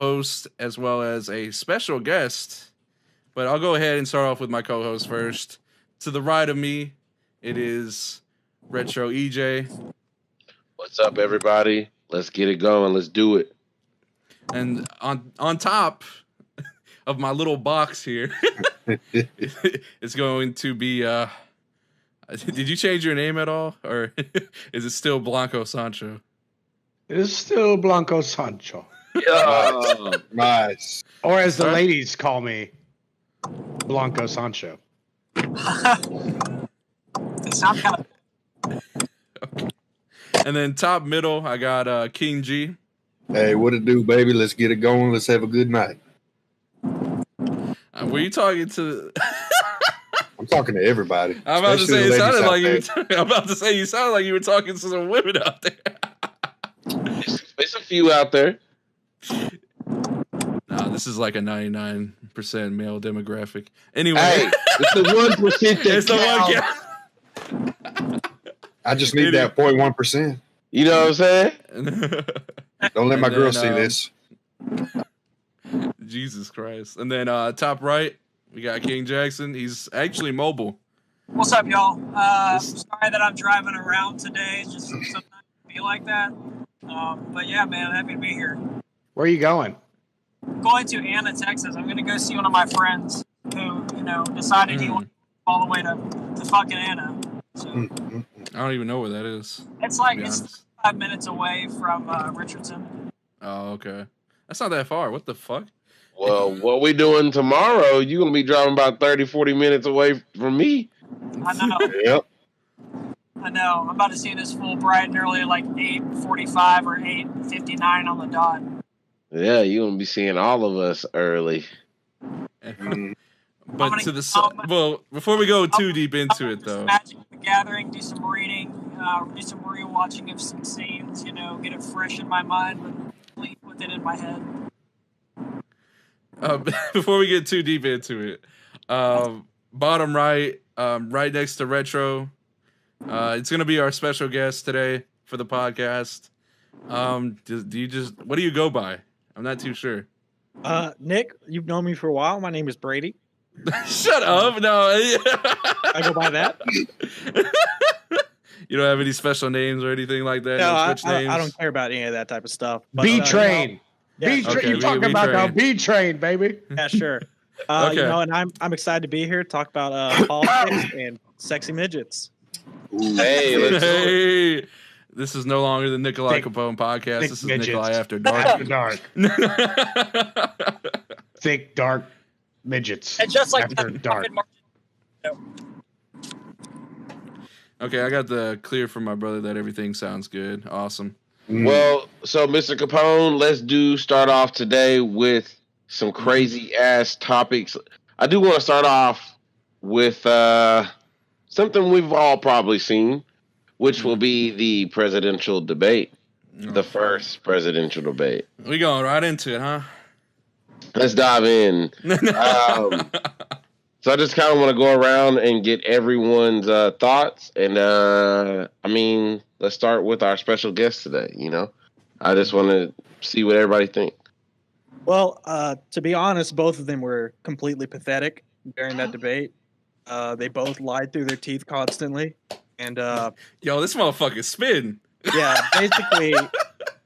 host as well as a special guest. But I'll go ahead and start off with my co-host first. To the right of me, it is Retro EJ. What's up, everybody? Let's get it going. Let's do it. And on top of my little box here, it's going to be. Did you change your name at all, or is it still Blanco Sancho? It is still Blanco Sancho. Yeah. Nice. Or as the ladies call me, Blanco Sancho. They sound kind of. Okay. And then top middle, I got King G. Hey, what it do, baby? Let's get it going. Let's have a good night. Were you talking to? I'm talking to everybody. I'm about to say especially it the sounded like ladies you. I'm about to say you sounded like you were talking to some women out there. There's a few out there. Nah, this is like a 99% male demographic. Anyway, Hey, it's the 1% that it's the one. I just need that 0.1%. You know what I'm saying? Don't let my girl see this. Jesus Christ. And then top right, we got King Jvckson. He's actually mobile. What's up, y'all? Sorry that I'm driving around today. It's just sometimes it feel like that. But yeah, man, happy to be here. Where are you going? Going to Anna, Texas. I'm gonna go see one of my friends who, decided he wanted to go all the way to fucking Anna. So I don't even know where that is. it's like it's 5 minutes away from Richardson. Oh, okay. That's not that far. What the fuck? Well, what we doing tomorrow, you're going to be driving about 30, 40 minutes away from me. I know. Yep. I know. I'm about to see this full bright and early, like 8:45 or 8:59 on the dot. Yeah, you're going to be seeing all of us early. But to the well, before we go too deep into it, though. Magic the Gathering, do some reading, do some rewatching of some scenes, get it fresh in my mind, but leave with it in my head. Before we get too deep into it, bottom right, right next to Retro, it's gonna be our special guest today for the podcast. Do you just what do you go by? I'm not too sure. Nick, you've known me for a while. My name is Brady. Shut up! No, I go by that. You don't have any special names or anything like that. No, Switch names? I don't care about any of that type of stuff. But, B-Train. Yeah. B-Train. Okay, You're talking about B-Train. the B-Train, baby. Yeah, sure. Okay. And I'm excited to be here to talk about politics and sexy midgets. Hey, let's do it. Hey, this is no longer the Nikolai Capone podcast. thick This is midgets. Nikolai After Dark. After dark. Thick, dark midgets. And just like After that, dark. Okay, I got the clear from my brother that everything sounds good. Awesome. Well, so Mr. Capone, let's start off today with some crazy ass topics. I do want to start off with something we've all probably seen, which will be the presidential debate, the first presidential debate. We going right into it, huh? Let's dive in. So I just kind of want to go around and get everyone's thoughts. And, let's start with our special guest today, I just want to see what everybody thinks. Well, to be honest, both of them were completely pathetic during that debate. They both lied through their teeth constantly. And Yo, this motherfucker's spitting. yeah, basically,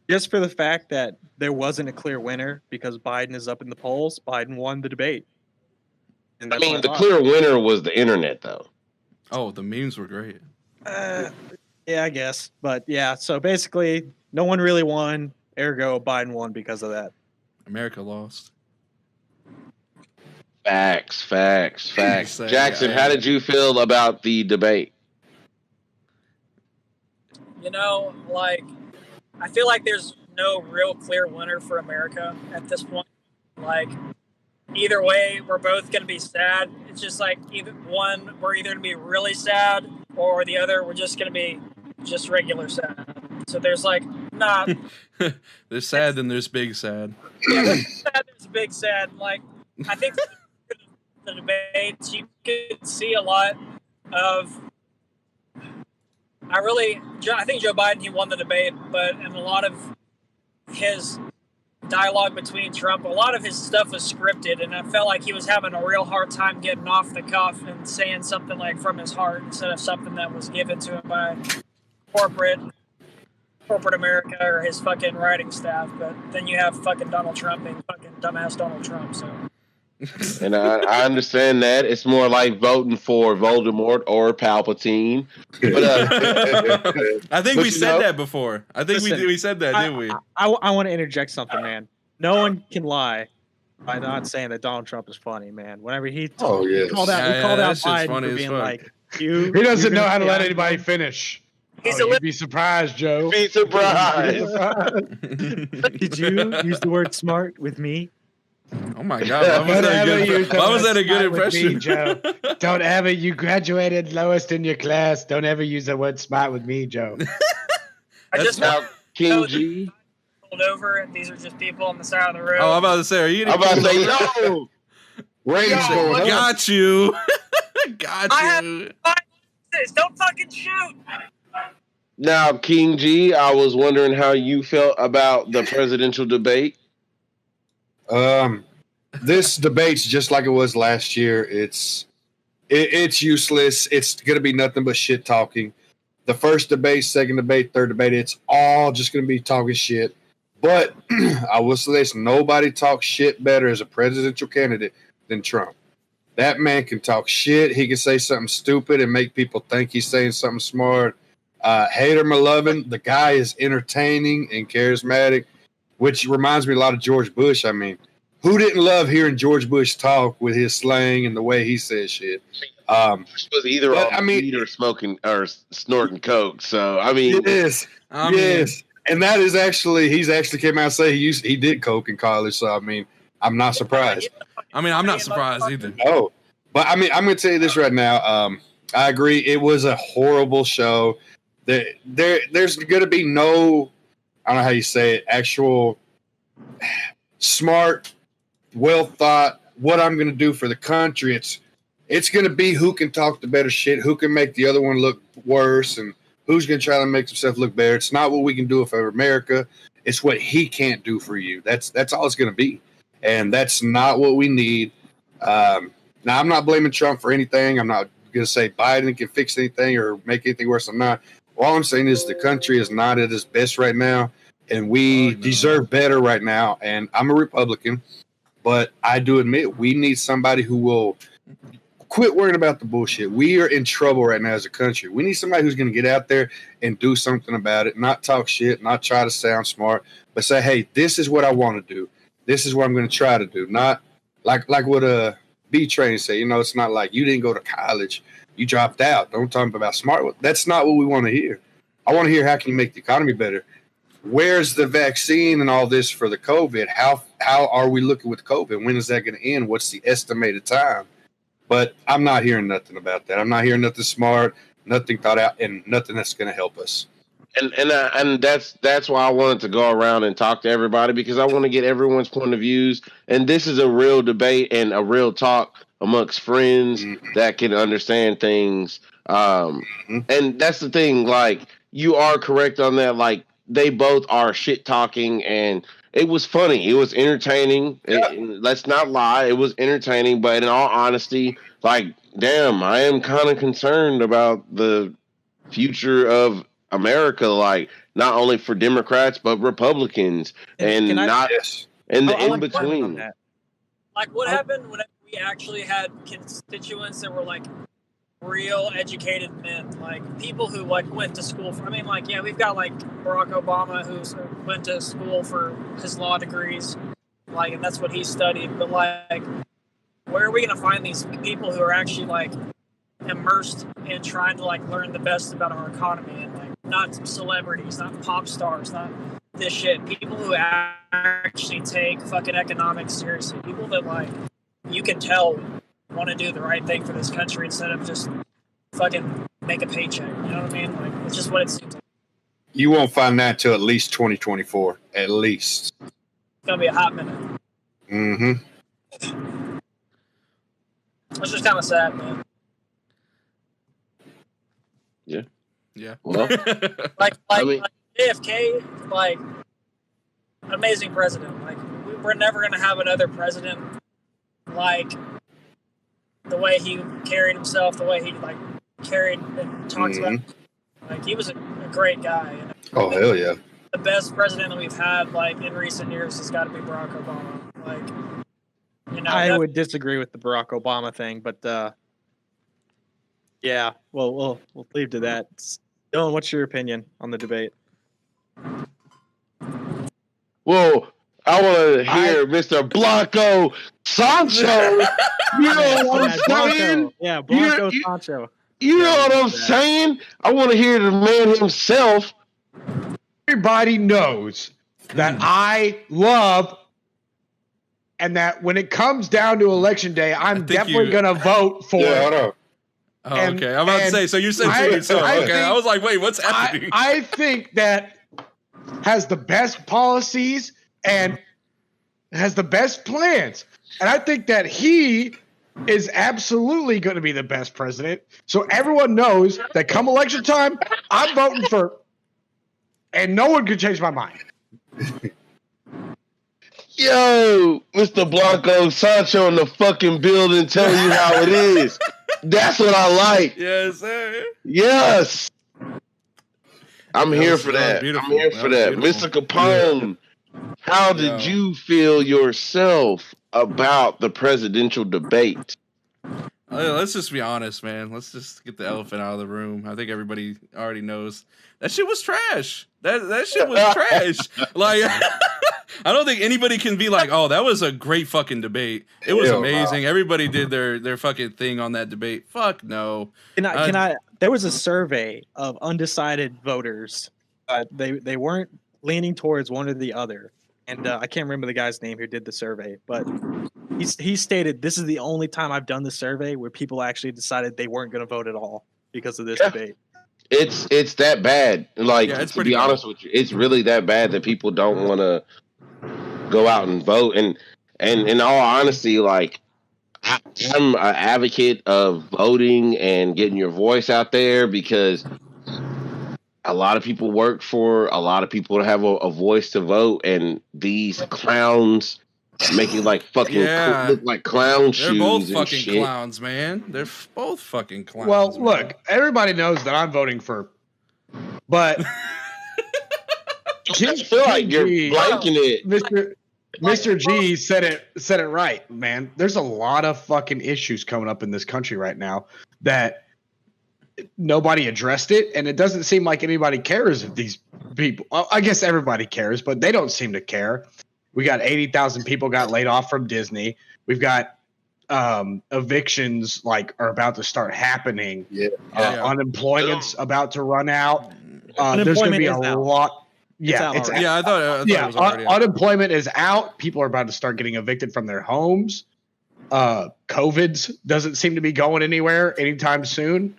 just for the fact that there wasn't a clear winner because Biden is up in the polls, Biden won the debate. And that's what the thought. clear winner was the internet, though. Oh, the memes were great. Yeah, I guess. But yeah, so basically, no one really won. Ergo, Biden won because of that. America lost. Facts. Say, Jackson, how did you feel about the debate? I feel like there's no real clear winner for America at this point. Either way, we're both going to be sad. It's just either one, we're either going to be really sad, or the other, we're just going to be just regular sad. So there's not. There's sad, then there's big sad. Yeah, there's sad, there's big sad. I think the debates, you could see a lot of. I think Joe Biden, he won the debate, but in a lot of his dialogue between Trump. A lot of his stuff was scripted, and I felt like he was having a real hard time getting off the cuff and saying something like from his heart instead of something that was given to him by corporate America or his fucking writing staff. But then you have fucking Donald Trump being fucking dumbass Donald Trump. So. And I understand that it's more like voting for Voldemort or Palpatine. But I think we said that before. I think we said that, didn't we? I want to interject something, man. No one can lie by not saying that Donald Trump is funny, man. Whenever he called out Biden for being like, he doesn't know how to let anybody finish. You'd be surprised, Joe. Be surprised. Did you use the word smart with me? Oh my God! Why was that a good impression? Me, Joe. Don't ever. You graduated lowest in your class. Don't ever use the word smart with me, Joe. I just now King G. Pulled over, and these are just people on the side of the road. Oh, I'm about to say, are you? I'm about to say no. Rain's going up. Got you. Got I you. Don't fucking shoot. Now, King G, I was wondering how you felt about the presidential debate. This debate's just like it was last year. It's useless. It's gonna be nothing but shit talking. The first debate, second debate, third debate, it's all just gonna be talking shit. But I will say this: nobody talks shit better as a presidential candidate than Trump. That man can talk shit. He can say something stupid and make people think he's saying something smart. Hate him or love him, the guy is entertaining and charismatic, which reminds me a lot of George Bush. I mean, who didn't love hearing George Bush talk with his slang and the way he says shit? Was either on weed or smoking or snorting coke. So I mean, yes, and that is he's actually came out and say he did coke in college. So I mean, I'm not surprised. I mean, I'm not surprised either. No, but I mean, I'm going to tell you this right now. I agree. It was a horrible show. There's going to be no, I don't know how you say it, actual smart, well thought, what I'm going to do for the country. It's going to be who can talk the better shit, who can make the other one look worse, and who's going to try to make himself look better. It's not what we can do for America. It's what he can't do for you. That's all it's going to be. And that's not what we need. Now, I'm not blaming Trump for anything. I'm not going to say Biden can fix anything or make anything worse. I'm not. All I'm saying is the country is not at its best right now, and we deserve better right now. And I'm a Republican, but I do admit we need somebody who will quit worrying about the bullshit. We are in trouble right now as a country. We need somebody who's going to get out there and do something about it, not talk shit, not try to sound smart, but say, hey, this is what I want to do. This is what I'm going to try to do. Not like what B-Train say. You know, it's not like you didn't go to college. You dropped out. Don't talk about smart. That's not what we want to hear. I want to hear how can you make the economy better? Where's the vaccine and all this for the COVID? How are we looking with COVID? When is that going to end? What's the estimated time? But I'm not hearing nothing about that. I'm not hearing nothing smart, nothing thought out, and nothing that's going to help us. And that's why I wanted to go around and talk to everybody, because I want to get everyone's point of views. And this is a real debate and a real talk amongst friends that can understand things. And that's the thing. Like, you are correct on that. Like, they both are shit talking, and it was funny. It was entertaining. Yeah. Let's not lie. It was entertaining. But in all honesty, like, damn, I am kind of concerned about the future of America, like not only for Democrats but Republicans, and not in the in between. Like, what happened whenever we actually had constituents that were like real educated men, like people who like went to school for? I mean, like, yeah, we've got like Barack Obama who went to school for his law degrees, like, and that's what he studied. But like, where are we gonna find these people who are actually like immersed in trying to like learn the best about our economy, and like not celebrities, not pop stars, not this shit, people who actually take fucking economics seriously, people that like you can tell want to do the right thing for this country instead of just fucking make a paycheck, you know what I mean? Like, it's just what it seems like. You won't find that till at least 2024, at least. It's gonna be a hot minute. It's just kind of sad, man. Yeah. Well, like JFK, like amazing president. Like, we're never going to have another president like the way he carried himself, the way he like carried and talked about. Like, he was a great guy. And Oh, hell yeah. the best president that we've had like in recent years has got to be Barack Obama. Like, you know, I would disagree with the Barack Obama thing, but yeah, well, we'll leave to that. Dylan, what's your opinion on the debate? Well, I want to hear Mr. Blanco Sancho. You know what I'm saying? Yeah, Blanco Sancho. You know what I'm saying? I want to hear the man himself. Everybody knows that I love, and that when it comes down to election day, I'm definitely going to vote for Yeah, hold on. Oh, okay, I'm about to say. So you said for yourself. Okay, I was like, wait, what's happening? I think that has the best policies and has the best plans, and I think that he is absolutely going to be the best president. So everyone knows that come election time, I'm voting for, and no one can change my mind. Yo, Mr. Blanco Sancho in the fucking building telling you how it is. That's what I like. Yes, sir. Yes. I'm here for that. Beautiful. I'm here for that. Mr. Capone, how did you feel yourself about the presidential debate? Let's just be honest, man. Let's just get the elephant out of the room. I think everybody already knows that shit was trash. That shit was trash. Like, I don't think anybody can be like, oh, that was a great fucking debate. It was amazing. Wow. Everybody did their fucking thing on that debate. Fuck no. Can I? There was a survey of undecided voters. They weren't leaning towards one or the other. And I can't remember the guy's name who did the survey, but he stated, this is the only time I've done the survey where people actually decided they weren't going to vote at all because of this debate. It's that bad. Like, to be honest with you, it's really that bad that people don't want to go out and vote. And in all honesty, like, I'm an advocate of voting and getting your voice out there because a lot of people work for a lot of people to have a voice to vote, and these clowns make it like fucking look like clown shoes. They're both fucking shit. clowns, man. They're both fucking clowns. Well, man. look, everybody knows that I'm voting for, but I feel like you're blanking it. Mr. G said it right, man. There's a lot of fucking issues coming up in this country right now that nobody addressed it, and it doesn't seem like anybody cares if these people. Well, I guess everybody cares, but they don't seem to care. We got 80,000 people got laid off from Disney. We've got evictions are about to start happening. Unemployment's about to run out. There's going to be a lot. Unemployment is out. People are about to start getting evicted from their homes. COVID doesn't seem to be going anywhere anytime soon.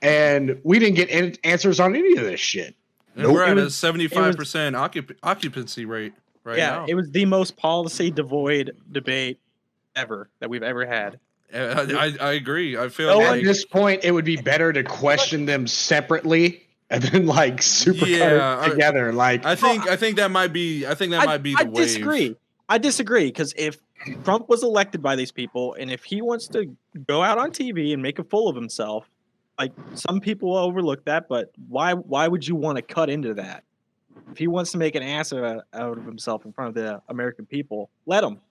And we didn't get answers on any of this shit. We're at a 75% occupancy rate right now. Yeah, it was the most policy devoid debate ever that we've ever had. I agree. I feel like at this point, it would be better to question them separately and then supercut it together. I think that might be. I think that might be the wave. I disagree because if Trump was elected by these people, and if he wants to go out on TV and make a fool of himself. Like, some people will overlook that, but why would you want to cut into that? If he wants to make an ass out of himself in front of the American people, let him.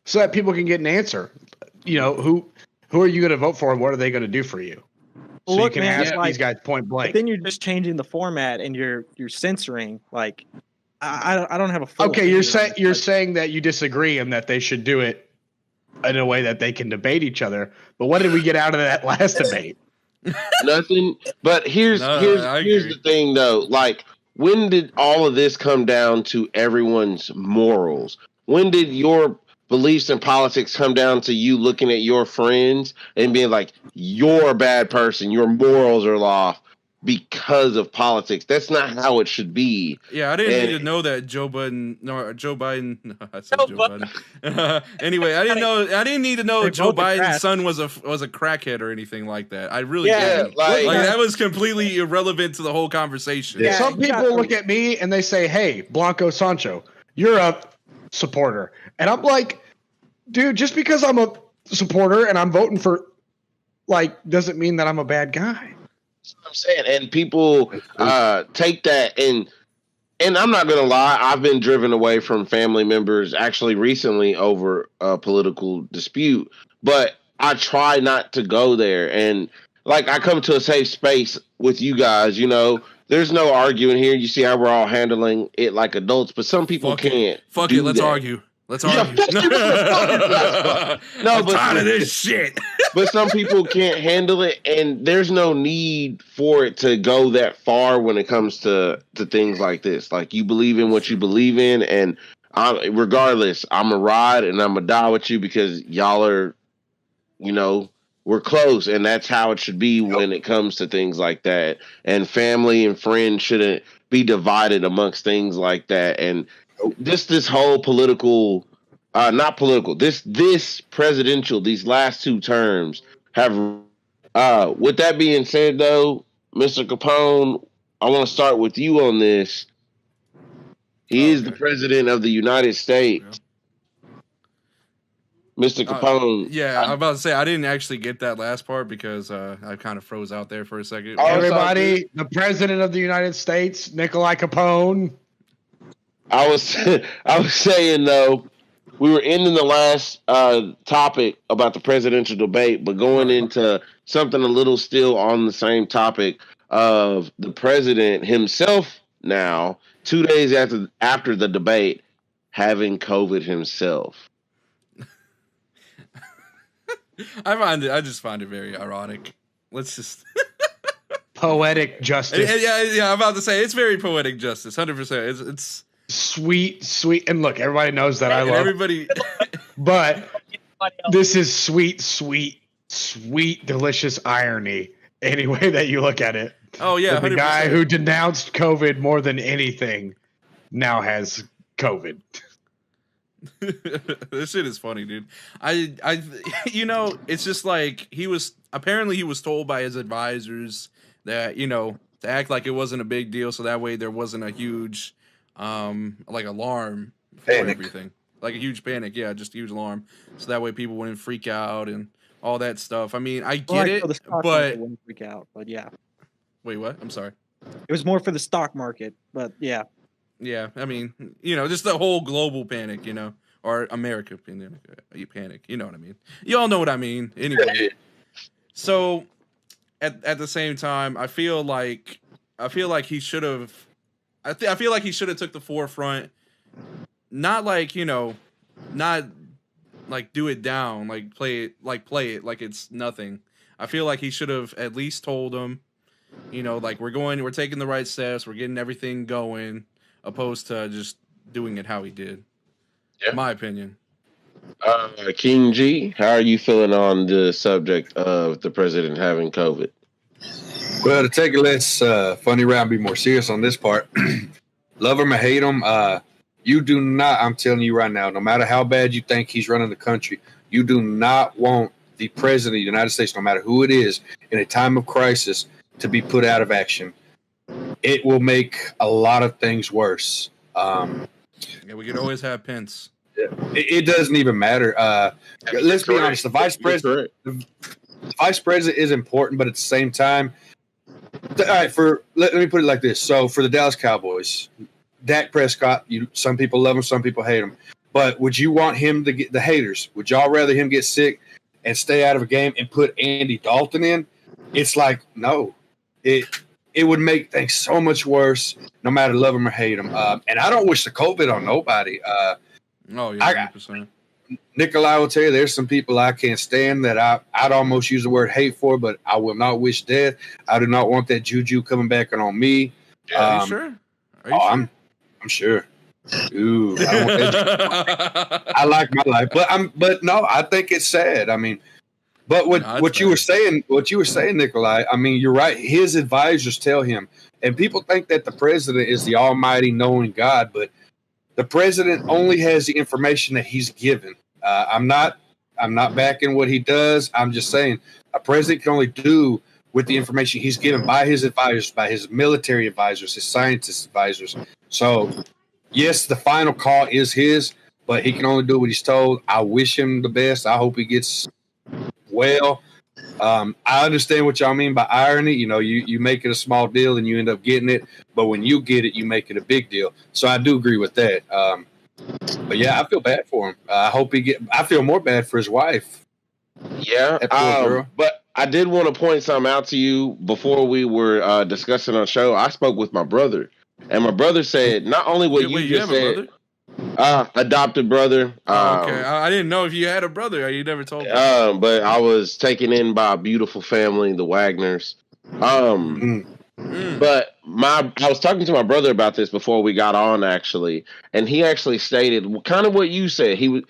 So that people can get an answer. You know, who are you going to vote for and what are they going to do for you? So you can ask these guys point blank. Then you're just changing the format and you're censoring. Like, I don't have a full Okay, you're saying that you disagree and that they should do it in a way that they can debate each other. But what did we get out of that last debate? Nothing. But here's the thing though. Like, when did all of this come down to everyone's morals? When did your beliefs in politics come down to you looking at your friends and being like, you're a bad person, your morals are off because of politics? That's not how it should be. Yeah, I didn't need to know that Joe Biden. I said Joe Biden. Anyway, I didn't need to know Joe Biden's son was a crackhead or anything like that. I really didn't. Like that was completely irrelevant to the whole conversation. Yeah, some people look at me and they say, "Hey, Blanco Sancho, you're a supporter. And I'm like, dude, just because I'm a supporter and I'm voting for, like, doesn't mean that I'm a bad guy. That's what I'm saying. And people take that and I'm not gonna lie, I've been driven away from family members actually recently over a political dispute, but I try not to go there. And like I come to a safe space with you guys, you know. There's no arguing here. You see how we're all handling it like adults, but some people can't. Fuck it, let's argue. Let's argue. No, I'm but tired of this shit. but some people can't handle it, and there's no need for it to go that far when it comes to things like this. Like, you believe in what you believe in, and regardless, I'm gonna ride and I'm gonna die with you because y'all are, you know, we're close, and that's how it should be when it comes to things like that. And family and friends shouldn't be divided amongst things like that. And this whole political, not political, this presidential, these last two terms have. With that being said, though, Mr. Capone, I want to start with you on this. He is the president of the United States. Mr. Capone. Yeah, I'm about to say I didn't actually get that last part because I kind of froze out there for a second. Everybody, the president of the United States, Nikolai Capone. I was saying though, we were ending the last topic about the presidential debate, but going into something a little still on the same topic of the president himself now, 2 days after the debate, having COVID himself. I just find it very ironic. Let's just Poetic justice. yeah. I'm about to say it's very poetic justice. 100%. It's sweet. And look, everybody knows that I love everybody. But this is sweet, delicious irony. Any way that you look at it. Oh yeah, the guy who denounced COVID more than anything now has COVID. This shit is funny, dude. I you know, it's just like he was told by his advisors that, you know, to act like it wasn't a big deal, so that way there wasn't a huge like alarm for everything. Like a huge panic, yeah, just a huge alarm. So that way people wouldn't freak out and all that stuff. I mean, I get it, but wouldn't freak out, but yeah. Wait, what? I'm sorry. It was more for the stock market, but yeah. Yeah, I mean, you know, just the whole global panic, you know, or America panic, you know what I mean. You all know what I mean. Anyway, so at the same time, I feel like he should have. I feel like he should have took the forefront, not like, you know, not like do it down, like play it like it's nothing. I feel like he should have at least told him, you know, like we're taking the right steps, we're getting everything going, opposed to just doing it how he did. Yeah. My opinion. King G, how are you feeling on the subject of the president having COVID? Well, to take it less funny round, be more serious on this part. Love him or hate him, you do not, I'm telling you right now, no matter how bad you think he's running the country, you do not want the president of the United States, no matter who it is, in a time of crisis, to be put out of action. It will make a lot of things worse. Yeah, we could always have Pence. It doesn't even matter. Let's be honest. The vice president is important, but at the same time, all right. Let me put it like this. So for the Dallas Cowboys, Dak Prescott, some people love him, some people hate him. But would you want him to get the haters? Would y'all rather him get sick and stay out of a game and put Andy Dalton in? It's like, no. It would make things so much worse, no matter love him or hate him. And I don't wish the COVID on nobody. Oh yeah, 100%. Nikolai will tell you there's some people I can't stand that I'd almost use the word hate for, but I will not wish death. I do not want that juju coming back on me. Are you sure? I'm sure. Ooh, I don't want that. I like my life, but no, I think it's sad. I mean, but what you were saying, Nikolai, I mean, you're right. His advisors tell him, and people think that the president is the almighty knowing God, but the president only has the information that he's given. I'm not backing what he does. I'm just saying a president can only do with the information he's given by his advisors, by his military advisors, his scientist advisors. So yes, the final call is his, but he can only do what he's told. I wish him the best. I hope he gets well. I understand what y'all mean by irony. You know, you make it a small deal and you end up getting it, but when you get it, you make it a big deal. So I do agree with that. But yeah, I feel bad for him. I feel more bad for his wife. Yeah, but I did want to point something out to you before we were discussing our show. I spoke with my brother, and my brother said not only what you just said. Adopted brother. Okay, I didn't know if you had a brother. You never told me. But I was taken in by a beautiful family, the Wagners. But I was talking to my brother about this before we got on, actually, and he actually stated kind of what you said. He was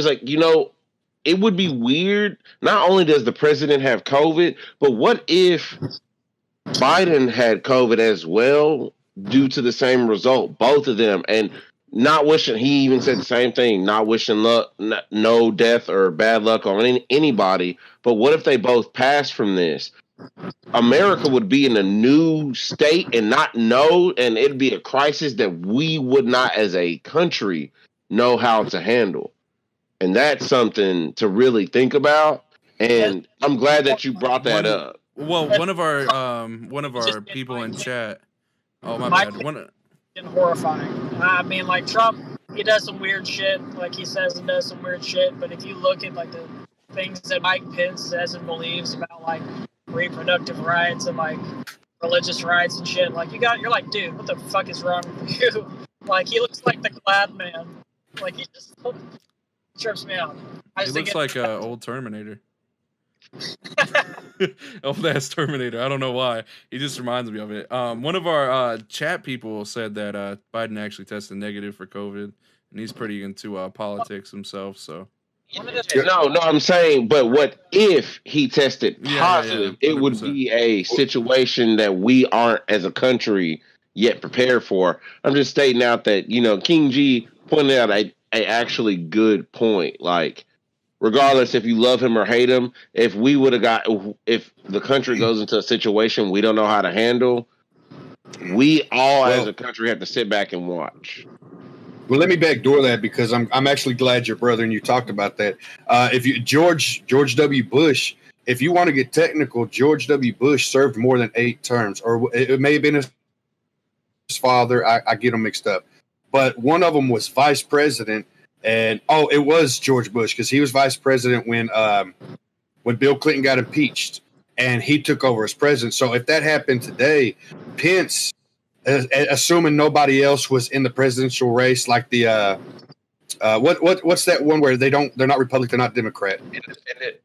like, you know, it would be weird. Not only does the president have COVID, but what if Biden had COVID as well due to the same result, both of them, and not wishing. He even said the same thing. Not wishing luck, no death or bad luck on anybody. But what if they both passed from this? America would be in a new state and not know, and it'd be a crisis that we would not, as a country, know how to handle. And that's something to really think about. And I'm glad that you brought that up. Well, one of our people in chat. Oh my bad. Horrifying. I mean, like Trump, he does some weird shit. Like he says and does some weird shit. But if you look at like the things that Mike Pence says and believes about like reproductive rights and like religious rights and shit, like you're like, dude, what the fuck is wrong with you? Like he looks like the Glad Man. Like he just trips me out. He looks like an old Terminator. Old ass Terminator. I don't know why. He just reminds me of it. One of our chat people said that Biden actually tested negative for COVID, and he's pretty into politics himself. So no, I'm saying, but what if he tested positive? Yeah, it would be a situation that we aren't, as a country, yet prepared for. I'm just stating out that, you know, King G pointed out a actually good point. Like, regardless if you love him or hate him, if the country goes into a situation we don't know how to handle, we all as a country have to sit back and watch. Well, let me backdoor that, because I'm actually glad your brother and you talked about that. George W. Bush, if you want to get technical, George W. Bush served more than 8 terms, or it may have been his father. I get them mixed up, but one of them was vice president. And it was George Bush, because he was vice president when Bill Clinton got impeached, and he took over as president. So if that happened today, Pence, assuming nobody else was in the presidential race, like the what's that one where they're not Republican, they're not Democrat? Independent.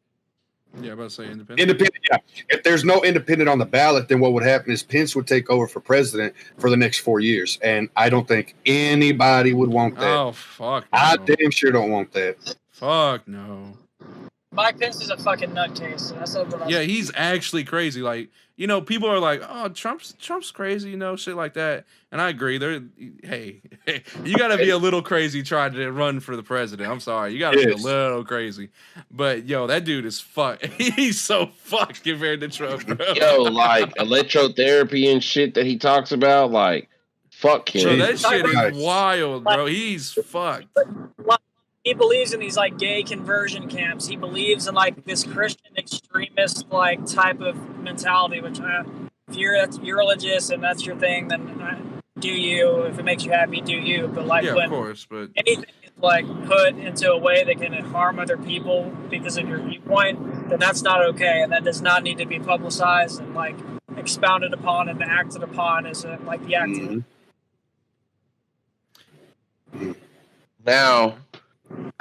Yeah, I'm about to say independent. Independent, yeah. If there's no independent on the ballot, then what would happen is Pence would take over for president for the next 4 years. And I don't think anybody would want that. Oh, fuck no. I damn sure don't want that. Fuck no. Mike Pence is a fucking nutcase. Yeah, he's actually crazy. Like, you know, people are like, "Oh, Trump's crazy," you know, shit like that. And I agree. Hey, you got to be a little crazy trying to run for the president. I'm sorry, you got to be a little crazy. But yo, that dude is fuck. He's so fucked compared to Trump, bro. Yo, like electrotherapy and shit that he talks about, like, fuck him. So that shit is wild, bro. He's fucked. He believes in these like gay conversion camps. He believes in like this Christian extremist like type of mentality. Which if you're religious and that's your thing, then do you. If it makes you happy, do you. But like yeah, when of course, but anything is like put into a way that can harm other people because of your viewpoint, then that's not okay, and that does not need to be publicized and like expounded upon and acted upon as like the acting. Now,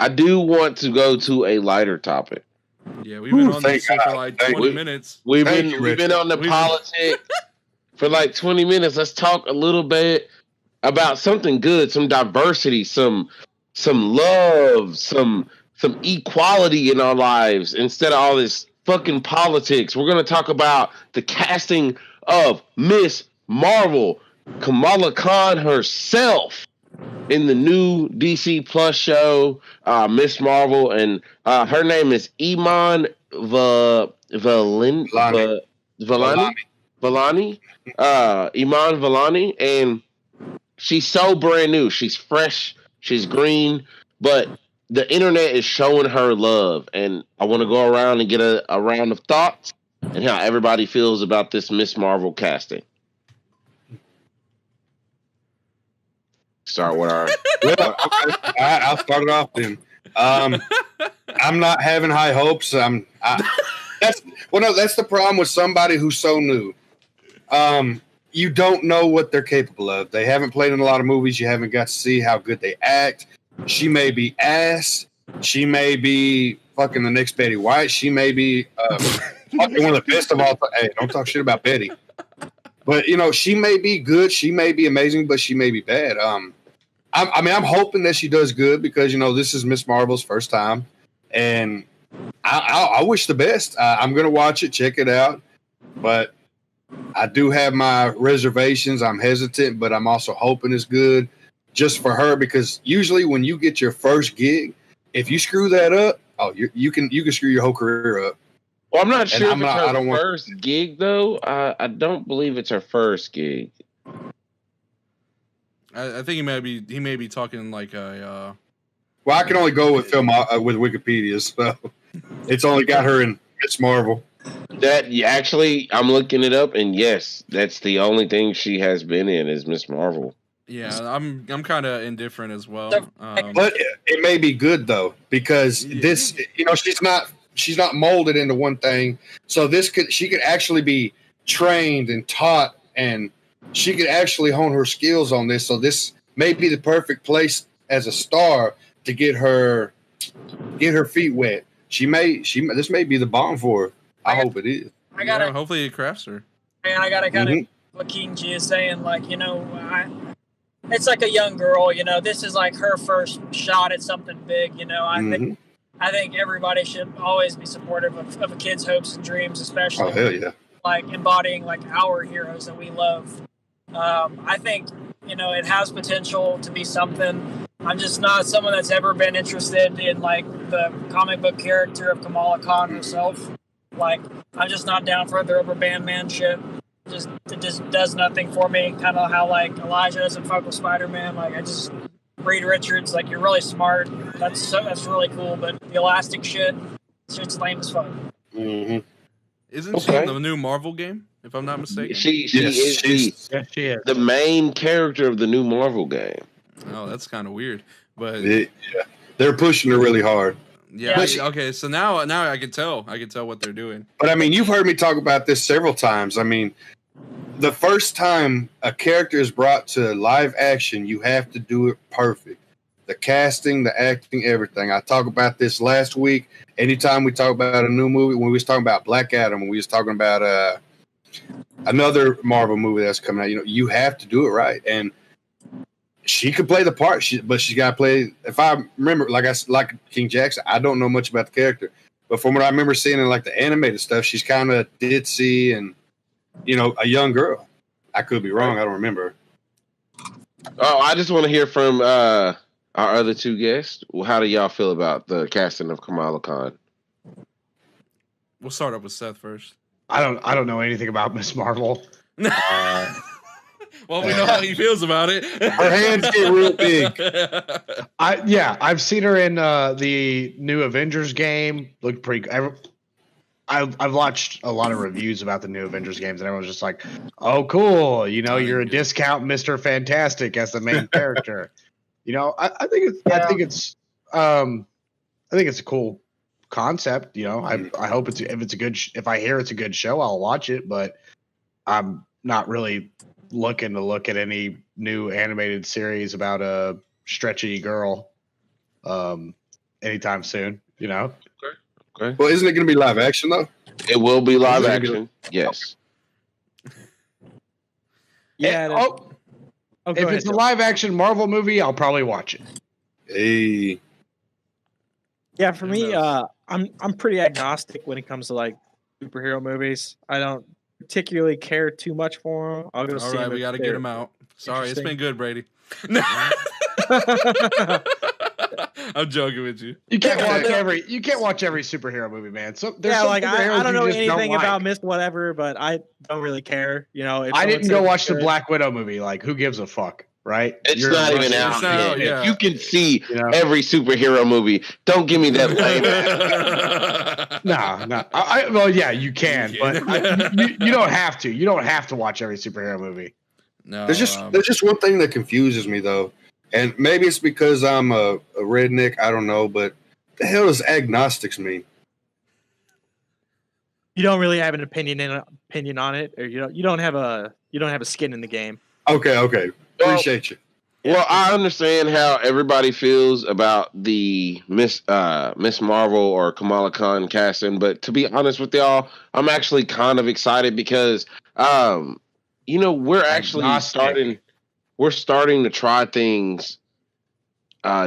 I do want to go to a lighter topic. Yeah, we've been on this shit for like 20 minutes. We've been on the politics for like 20 minutes. Let's talk a little bit about something good, some diversity, some love, some equality in our lives instead of all this fucking politics. We're gonna talk about the casting of Miss Marvel, Kamala Khan herself, in the new DC Plus show, Miss Marvel, and her name is Iman Vellani. Iman Vellani, and she's so brand new. She's fresh. She's green, but the internet is showing her love, and I want to go around and get a round of thoughts and how everybody feels about this Miss Marvel casting. Start with our. Well, I'll start it off then. I'm not having high hopes. That's the problem with somebody who's so new. You don't know what they're capable of. They haven't played in a lot of movies. You haven't got to see how good they act. She may be ass. She may be fucking the next Betty White. She may be fucking one of the best of all time. Hey, don't talk shit about Betty. But, she may be good. She may be amazing, but she may be bad. I'm hoping that she does good because, this is Miss Marvel's first time. And I wish the best. I'm going to watch it, check it out. But I do have my reservations. I'm hesitant, but I'm also hoping it's good just for her because usually when you get your first gig, if you screw that up, you can screw your whole career up. Well, I'm not sure if it's her first gig, though. I don't believe it's her first gig. I think he may be talking like a. Well, I can only go with with Wikipedia, so it's only got her in Miss Marvel. I'm looking it up, and yes, that's the only thing she has been in is Miss Marvel. Yeah, I'm kind of indifferent as well. But it may be good though because this, she's not molded into one thing. So she could actually be trained and taught, and she could actually hone her skills on this. So this may be the perfect place as a star to get her feet wet. This may be the bomb for her. I hope it is. Hopefully it crafts her. And I gotta kind of what King G is saying, it's like a young girl, this is like her first shot at something big, I think everybody should always be supportive of a kid's hopes and dreams, especially hell yeah. like embodying like our heroes that we love. I think, it has potential to be something. I'm just not someone that's ever been interested in like the comic book character of Kamala Khan herself. Like, I'm just not down for the rubber band man shit. It just does nothing for me. Kind of how like Elijah doesn't fuck with Spider-Man. Like, I just Reed Richards. Like, you're really smart. That's really cool. But the elastic shit's lame as fuck. Mm-hmm. Isn't she in the new Marvel game? If I'm not mistaken, she is the main character of the new Marvel game. Oh, that's kind of weird. But they're pushing her really hard. Yeah. Okay. So now I can tell. I can tell what they're doing. But I mean, you've heard me talk about this several times. I mean, the first time a character is brought to live action, you have to do it perfect. The casting, the acting, everything. I talked about this last week. Anytime we talk about a new movie, when we was talking about Black Adam, when we was talking about another Marvel movie that's coming out, you have to do it right. And she could play the part, but she's got to play. If I remember, like King Jvckson, I don't know much about the character, but from what I remember seeing in like the animated stuff, she's kind of ditzy and a young girl. I could be wrong. I don't remember. Oh, I just want to hear from our other two guests. Well, how do y'all feel about the casting of Kamala Khan? We'll start up with Seth first. I don't know anything about Miss Marvel. Well, we know how he feels about it. Her hands get real big. I've seen her in the new Avengers game. Looked pretty. I've watched a lot of reviews about the new Avengers games, and everyone's just like, "Oh, cool! You're a discount Mr. Fantastic as the main character." I think it's a cool concept. I hope if I hear it's a good show, I'll watch it. But I'm not really looking to look at any new animated series about a stretchy girl anytime soon. Okay. Well, isn't it going to be live action though? It will be live action. Yes. Yeah. If it's a live action Marvel movie, I'll probably watch it. Hey. Yeah, for me, I'm pretty agnostic when it comes to like superhero movies. I don't particularly care too much for them. I'll go see them. All right, we got to get them out. Sorry, it's been good, Brady. I'm joking with you. You can't watch every superhero movie, man. So I don't know anything about Miss Whatever, but I don't really care. I didn't go watch the Black Widow movie. Like, who gives a fuck? right? It's You're not a even Russian out It's not, yet. yeah. You can see You know? every superhero movie. Don't give me that lame ass. No. Well, yeah, you can, You but can. you don't have to. You don't have to watch every superhero movie. No, There's just one thing that confuses me though, and maybe it's because I'm a redneck. I don't know, but the hell does agnostics mean? You don't really have an opinion on it, or you don't have a skin in the game. Okay, Well, appreciate you. Well, I understand how everybody feels about the Miss Marvel or Kamala Khan casting, but to be honest with y'all, I'm actually kind of excited because we're actually Agnostic. starting to try things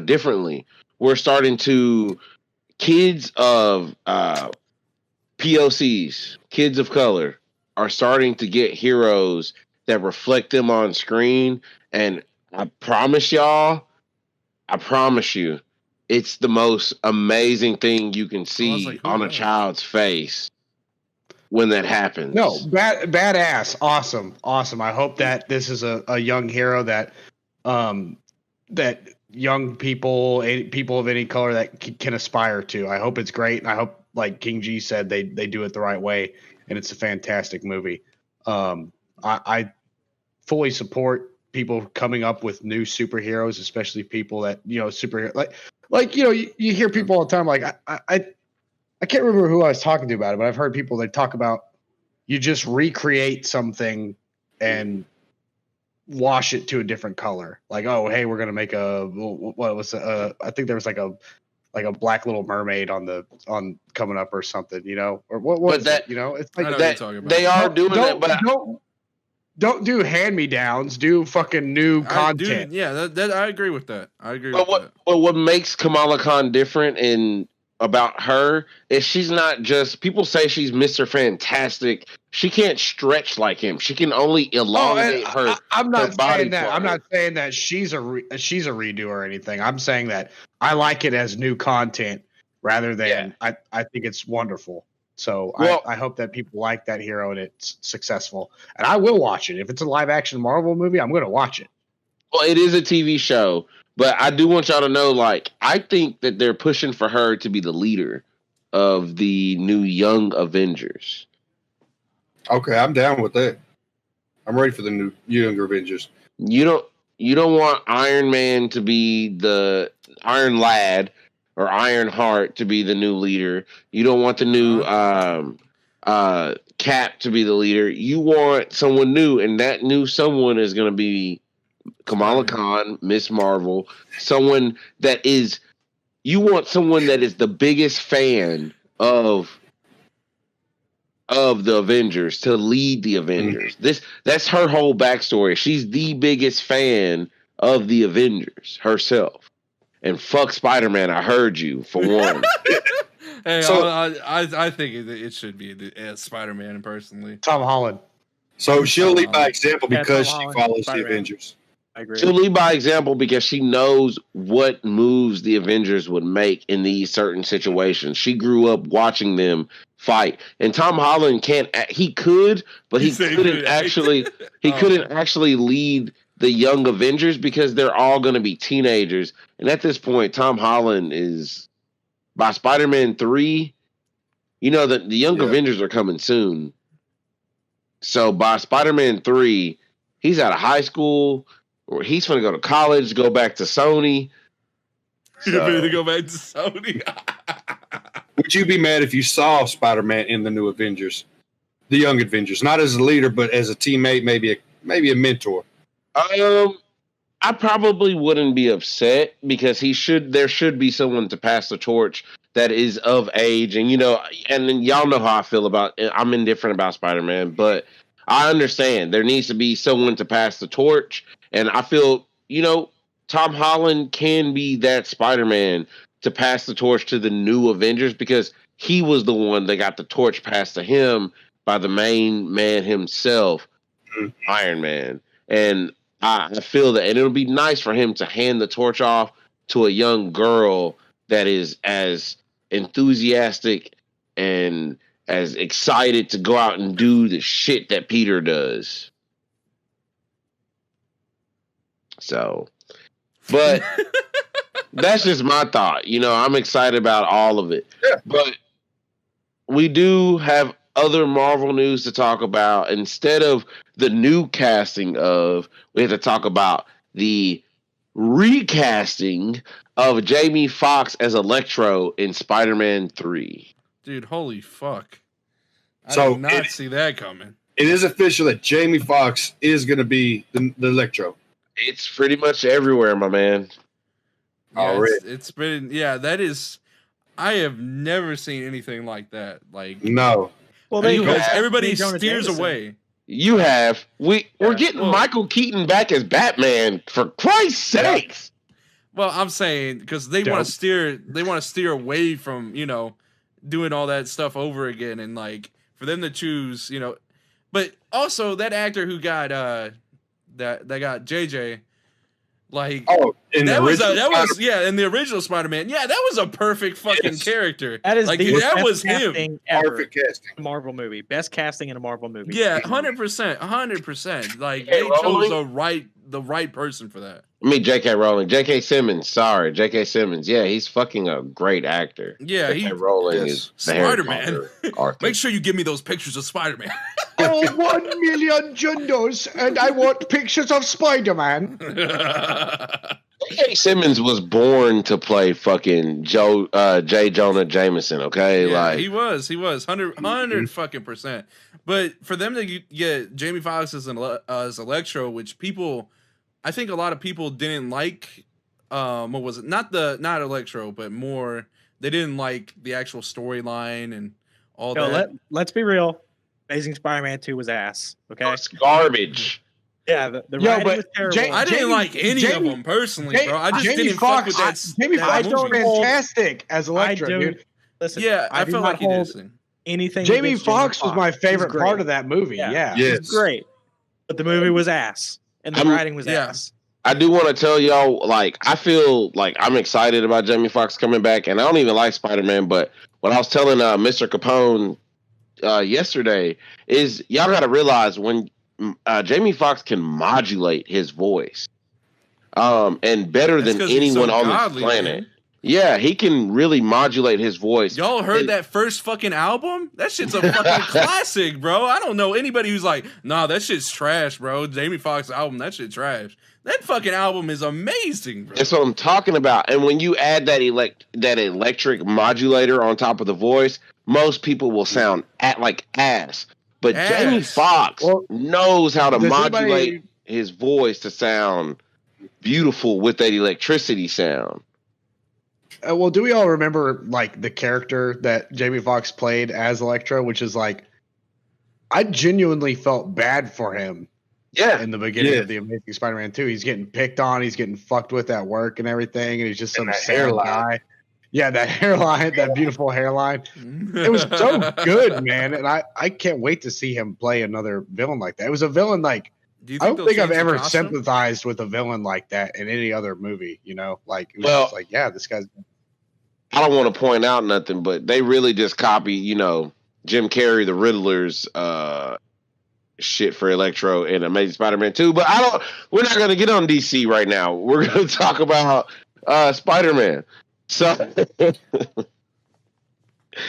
differently. We're starting to kids of POCs, kids of color, are starting to get heroes that reflect them on screen. And I promise you, it's the most amazing thing you can see like, who on a knows? child's face when that happens. No, badass, awesome. I hope that this is a young hero that that young people of any color that can aspire to. I hope it's great, and I hope, like King G said, they do it the right way, and it's a fantastic movie. I fully support people coming up with new superheroes, especially people that superhero like you hear people all the time like I can't remember who I was talking to about it, but I've heard people that talk about you just recreate something and wash it to a different color. Like, oh, hey, we're gonna make I think there was like a black Little Mermaid on coming up or something, or what was that, it? It's I like know what you're talking about. they are doing that, but don't do hand-me-downs. Do fucking new content. I agree with that. But what makes Kamala Khan different about her is she's not just people say she's Mr. Fantastic. She can't stretch like him. She can only elongate her. I'm not her body saying that. part. I'm not saying that she's a redo or anything. I'm saying that I like it as new content rather than I think it's wonderful. So I hope that people like that hero and it's successful. And I will watch it. If it's a live action Marvel movie, I'm going to watch it. Well, it is a TV show, but I do want y'all to know, I think that they're pushing for her to be the leader of the new Young Avengers. Okay, I'm down with that. I'm ready for the new Younger Avengers. You don't want Iron Man to be the Iron Lad or Iron Heart to be the new leader. You don't want the new Cap to be the leader. You want someone new, and that new someone is going to be Kamala Khan, Miss Marvel, someone that is. You want someone that is the biggest fan of the Avengers to lead the Avengers. That's her whole backstory. She's the biggest fan of the Avengers herself. And fuck Spider-Man, I heard you for one. Hey, So- I think it should be Spider-Man personally. Tom Holland. So she'll lead by example Yeah, because Tom she Holland, follows the Spider-Man. Avengers. I agree. She'll lead by example because she knows what moves the Avengers would make in these certain situations. She grew up watching them fight. And Tom Holland he could, but he couldn't actually lead the Young Avengers because they're all going to be teenagers. And at this point, Tom Holland is by Spider-Man 3, the Young Avengers are coming soon. So by Spider-Man 3, he's out of high school, or he's going to go to college, go back to Sony. You're ready to go back to Sony. Would you be mad if you saw Spider-Man in the new Avengers, the Young Avengers, not as a leader, but as a teammate, maybe a mentor? I probably wouldn't be upset because there should be someone to pass the torch that is of age, and and y'all know how I feel about it. I'm indifferent about Spider-Man, but I understand there needs to be someone to pass the torch, and I feel Tom Holland can be that Spider-Man to pass the torch to the new Avengers because he was the one that got the torch passed to him by the main man himself, Iron Man, and I feel that, and it'll be nice for him to hand the torch off to a young girl that is as enthusiastic and as excited to go out and do the shit that Peter does. So, but that's just my thought. You know, I'm excited about all of it. Yeah. But we do have other Marvel news to talk about. Instead of the new casting of, we have to talk about the recasting of Jamie Foxx as Electro in Spider-Man 3. Dude, holy fuck. I So did not see that coming. It is official that Jamie Foxx is going to be the Electro. It's pretty much everywhere, my man. Yeah, Already. it's been, yeah, that is, I have never seen anything like that. Like, No. Well, Because everybody Jonah steers Jameson. away. You have. We're getting well- Michael Keaton back as Batman, for Christ's sakes. Well, I'm saying because they want to steer away from, you know, doing all that stuff over again, and like for them to choose, you know, but also that actor who got that got JJ, like In that the was original in the original Spider-Man, yeah, that was a perfect fucking character. That is like the that best was him. casting ever. Perfect casting. in a Marvel movie. Best casting in a Marvel movie. Yeah, 100%. Like Hey, they chose Rowling? the right person for that. I mean, J.K. Rowling. J.K. Simmons. Sorry, J.K. Simmons. Yeah, he's fucking a great actor. Yeah, J.K. Rowling yes. is the Harry Spider-Man. Potter Arthur. Make sure you give me those pictures of Spider-Man. Oh, 1 million Jundos, and I want pictures of Spider-Man. J.K. Simmons was born to play fucking J. Jonah Jameson. Okay, Yeah, like he was 100 fucking percent. But for them to get Jamie Foxx as Electro, which I think a lot of people didn't like. What was it? Not Electro, but more they didn't like the actual storyline and all that. Let's be real. Amazing Spider-Man 2 was ass. Okay. it's garbage. Yeah, the Yo, writing but was terrible. I didn't like any of them personally, bro. I just didn't fuck with that. Jamie that Foxx was movie. fantastic as Electro, dude. Listen, Yeah, I do felt not like he hold did. anything. Jamie against Foxx was my He's favorite great. part of that movie. Yeah. Yeah. Yes. He's great, but the movie was ass, and the I'm- writing was yeah. ass. I do want to tell y'all, like, I feel like I'm excited about Jamie Foxx coming back, and I don't even like Spider-Man, but what I was telling Mr. Capone yesterday is y'all got to realize when Jamie Foxx can modulate his voice, and better That's than 'cause he's anyone so on godly, this planet. man. Yeah, he can really modulate his voice. Y'all heard And- that first fucking album? That shit's a fucking classic, bro. I don't know anybody who's like, nah, that shit's trash, bro. Jamie Foxx album, that shit trash. That fucking album is amazing, bro. That's what I'm talking about. And when you add that electric modulator on top of the voice, most people will sound like ass. But Ass. Jamie Foxx Well, knows how to does modulate anybody- his voice to sound beautiful with that electricity sound. Well, do we all remember like the character that Jamie Foxx played as Electro, which is like, I genuinely felt bad for him Yeah. in the beginning Yeah. of the Amazing Spider-Man 2. He's getting picked on, he's getting fucked with at work and everything, and he's just some that sad hairline. guy. Yeah, that hairline, that beautiful hairline. It was so good, man, and I can't wait to see him play another villain like that. It was a villain like Do you I don't they'll think I've change the ever costume? sympathized with a villain like that in any other movie. You know, like it was Well- just like, yeah, this guy's. I don't want to point out nothing, but they really just copy, Jim Carrey, the Riddler's shit for Electro and Amazing Spider-Man 2. But we're not gonna get on DC right now. We're gonna talk about Spider-Man. So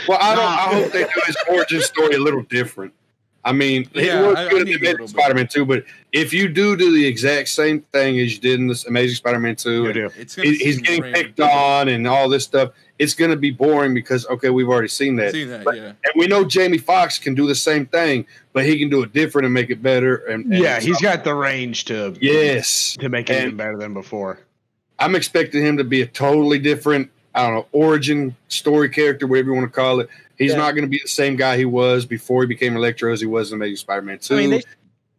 Well, I hope they do his origin story a little different. I mean, Yeah, it was I good need in a little bit. Spider-Man 2, but if you do the exact same thing as you did in this Amazing Spider-Man 2, and It's gonna he's seem getting random. picked on and all this stuff, it's going to be boring because, okay, we've already seen that. Seen that, But- yeah. And we know Jamie Foxx can do the same thing, but he can do it different and make it better. And Yeah, he's got the range to Yes. make it And- even better than before. I'm expecting him to be a totally different, I don't know, origin story character, whatever you want to call it. He's Yeah. not going to be the same guy he was before he became Electro as he was in Amazing Spider-Man 2. I mean,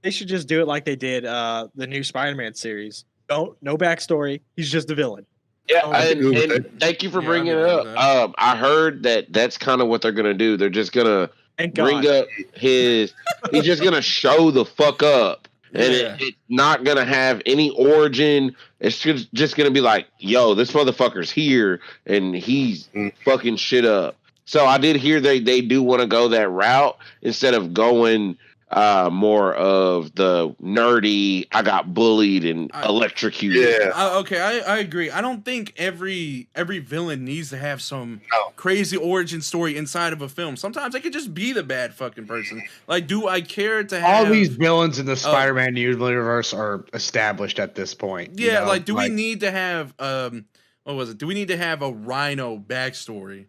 they should just do it like they did the new Spider-Man series. No backstory. He's just a villain. yeah, I agree with and that. thank you for Yeah, bringing I it agree up. with that. I heard that's kind of what they're gonna do. They're just gonna Thank bring God. up he's just gonna show the fuck up. And Yeah. it's not gonna have any origin. It's just gonna be like, yo, this motherfucker's here and he's fucking shit up. So I did hear they do want to go that route instead of going more of the nerdy, I got bullied and electrocuted. Yeah. Okay, I agree. I don't think every villain needs to have some crazy origin story inside of a film. Sometimes they could just be the bad fucking person. Like, do I care to have all these villains in the Spider-Man universe are established at this point? Yeah, like, do we need to have what was it? Do we need to have a Rhino backstory?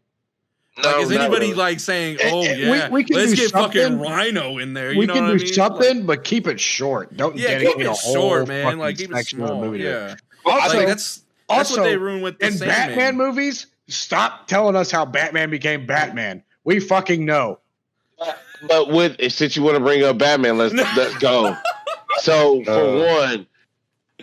Like, is anybody like saying, "Oh yeah, we can let's do get something. fucking Rhino in there"? We You know can what do I mean? something, Like, but keep it short. Don't yeah, dedicate keep it a short, whole man. Like, fucking keep it section of the small. movie to it. Yeah, Also, like, that's what they ruin with the in Sandman. Batman movies. Stop telling us how Batman became Batman. We fucking know. But since you want to bring up Batman, let's go. So for one,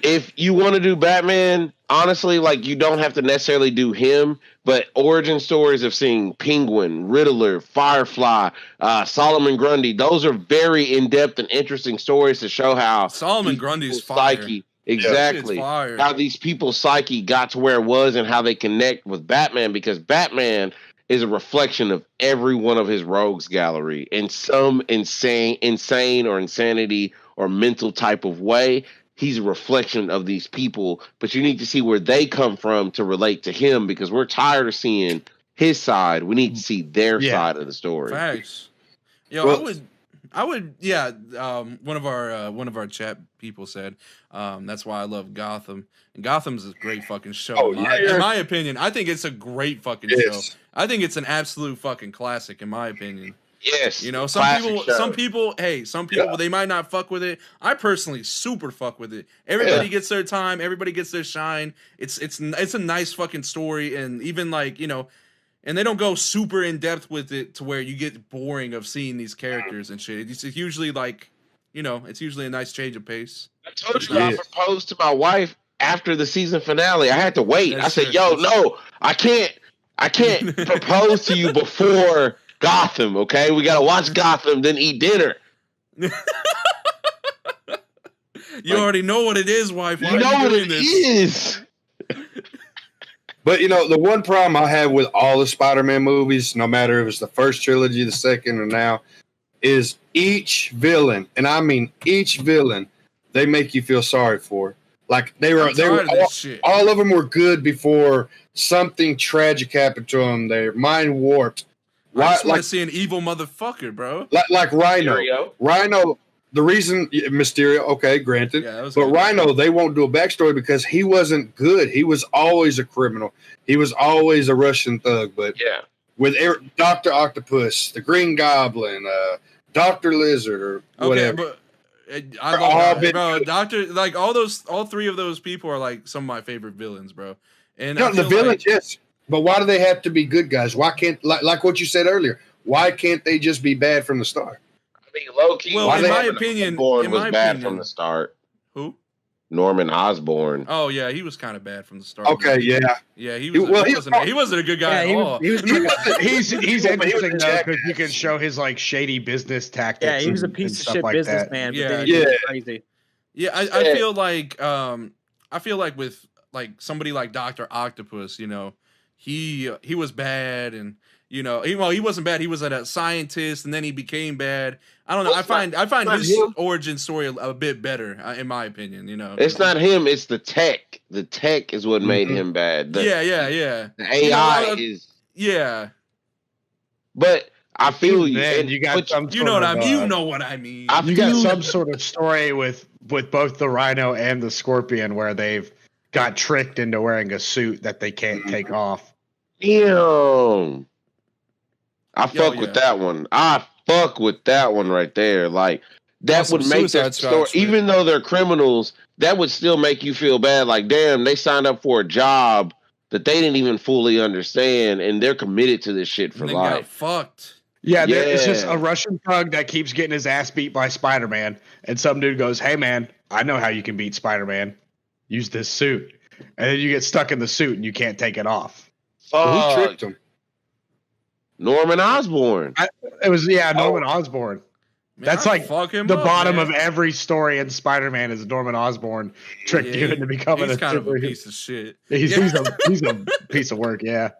if you want to do Batman, honestly, like, you don't have to necessarily do him, but origin stories of seeing Penguin, Riddler, Firefly, Solomon Grundy, those are very in-depth and interesting stories to show how Solomon Grundy's fire. Psyche, exactly, how these people's psyche got to where it was and how they connect with Batman, because Batman is a reflection of every one of his rogues gallery in some insane or insanity or mental type of way. He's a reflection of these people, but you need to see where they come from to relate to him, because we're tired of seeing his side. We need to see their side of the story. Facts. Yo, I would, yeah. One of our chat people said, that's why I love Gotham. And Gotham's a great fucking show. In my opinion, I think it's a great fucking show. I think it's an absolute fucking classic, in my opinion. Yes. You know, some people, they might not fuck with it. I personally super fuck with it. Everybody gets their time. Everybody gets their shine. It's a nice fucking story. And even, like, you know, and they don't go super in depth with it to where you get boring of seeing these characters and shit. It's usually, like, you know, it's usually a nice change of pace. I told you I proposed to my wife after the season finale. I had to wait. I said, "Yo, no, I can't propose to you before Gotham, okay? We gotta watch Gotham, then eat dinner." You already know what it is, wife. Why you know what it is. But, you know, the one problem I have with all the Spider-Man movies, no matter if it's the first trilogy, the second, or now, is each villain, and I mean each villain, they make you feel sorry for. Like, they were all of them were good before something tragic happened to them. Their mind warped. I just want to see an evil motherfucker, bro. Like Rhino. Rhino, the reason Mysterio, okay, granted. Yeah, but Rhino, they won't do a backstory because he wasn't good. He was always a criminal. He was always a Russian thug. But with Dr. Octopus, the Green Goblin, Dr. Lizard, or whatever. Okay, but I love that, bro. Doctor, like, all three of those people are like some of my favorite villains, bro. And no, the villains, yes. But why do they have to be good guys? Why can't, like what you said earlier, why can't they just be bad from the start? I mean, low-key, well, in my opinion, was bad from the start. Who? Norman Osborn. Oh yeah, he was kind of bad from the start. Okay, yeah, he wasn't a good guy at all. He's interesting though, because you can show his, like, shady business tactics. Yeah, he was a piece of shit businessman. Crazy. Yeah, I feel like with, like, somebody like Dr. Octopus, you know, he was bad, and, you know, he wasn't bad. He was a scientist, and then he became bad. I don't know. I find his origin story a bit better, in my opinion. You know, it's not him. It's the tech. The tech is what made him bad. Yeah. The AI is. Yeah. But I feel you. Man, you got some. You know what I mean. You know what I mean. You got some sort of story with both the Rhino and the Scorpion where they've got tricked into wearing a suit that they can't take off. Damn. I fuck with that one. I fuck with that one right there. Like, that would make that story, even though they're criminals, that would still make you feel bad. Like, damn, they signed up for a job that they didn't even fully understand, and they're committed to this shit for life. Got fucked. Yeah, it's just a Russian thug that keeps getting his ass beat by Spider-Man, and some dude goes, "Hey man, I know how you can beat Spider-Man. Use this suit." And then you get stuck in the suit and you can't take it off. Who tricked him? Norman Osborn. Norman Osborn. Man, that's like the bottom of every story in Spider-Man is Norman Osborn tricked you into becoming kind of a piece of shit. He's a piece of work, yeah.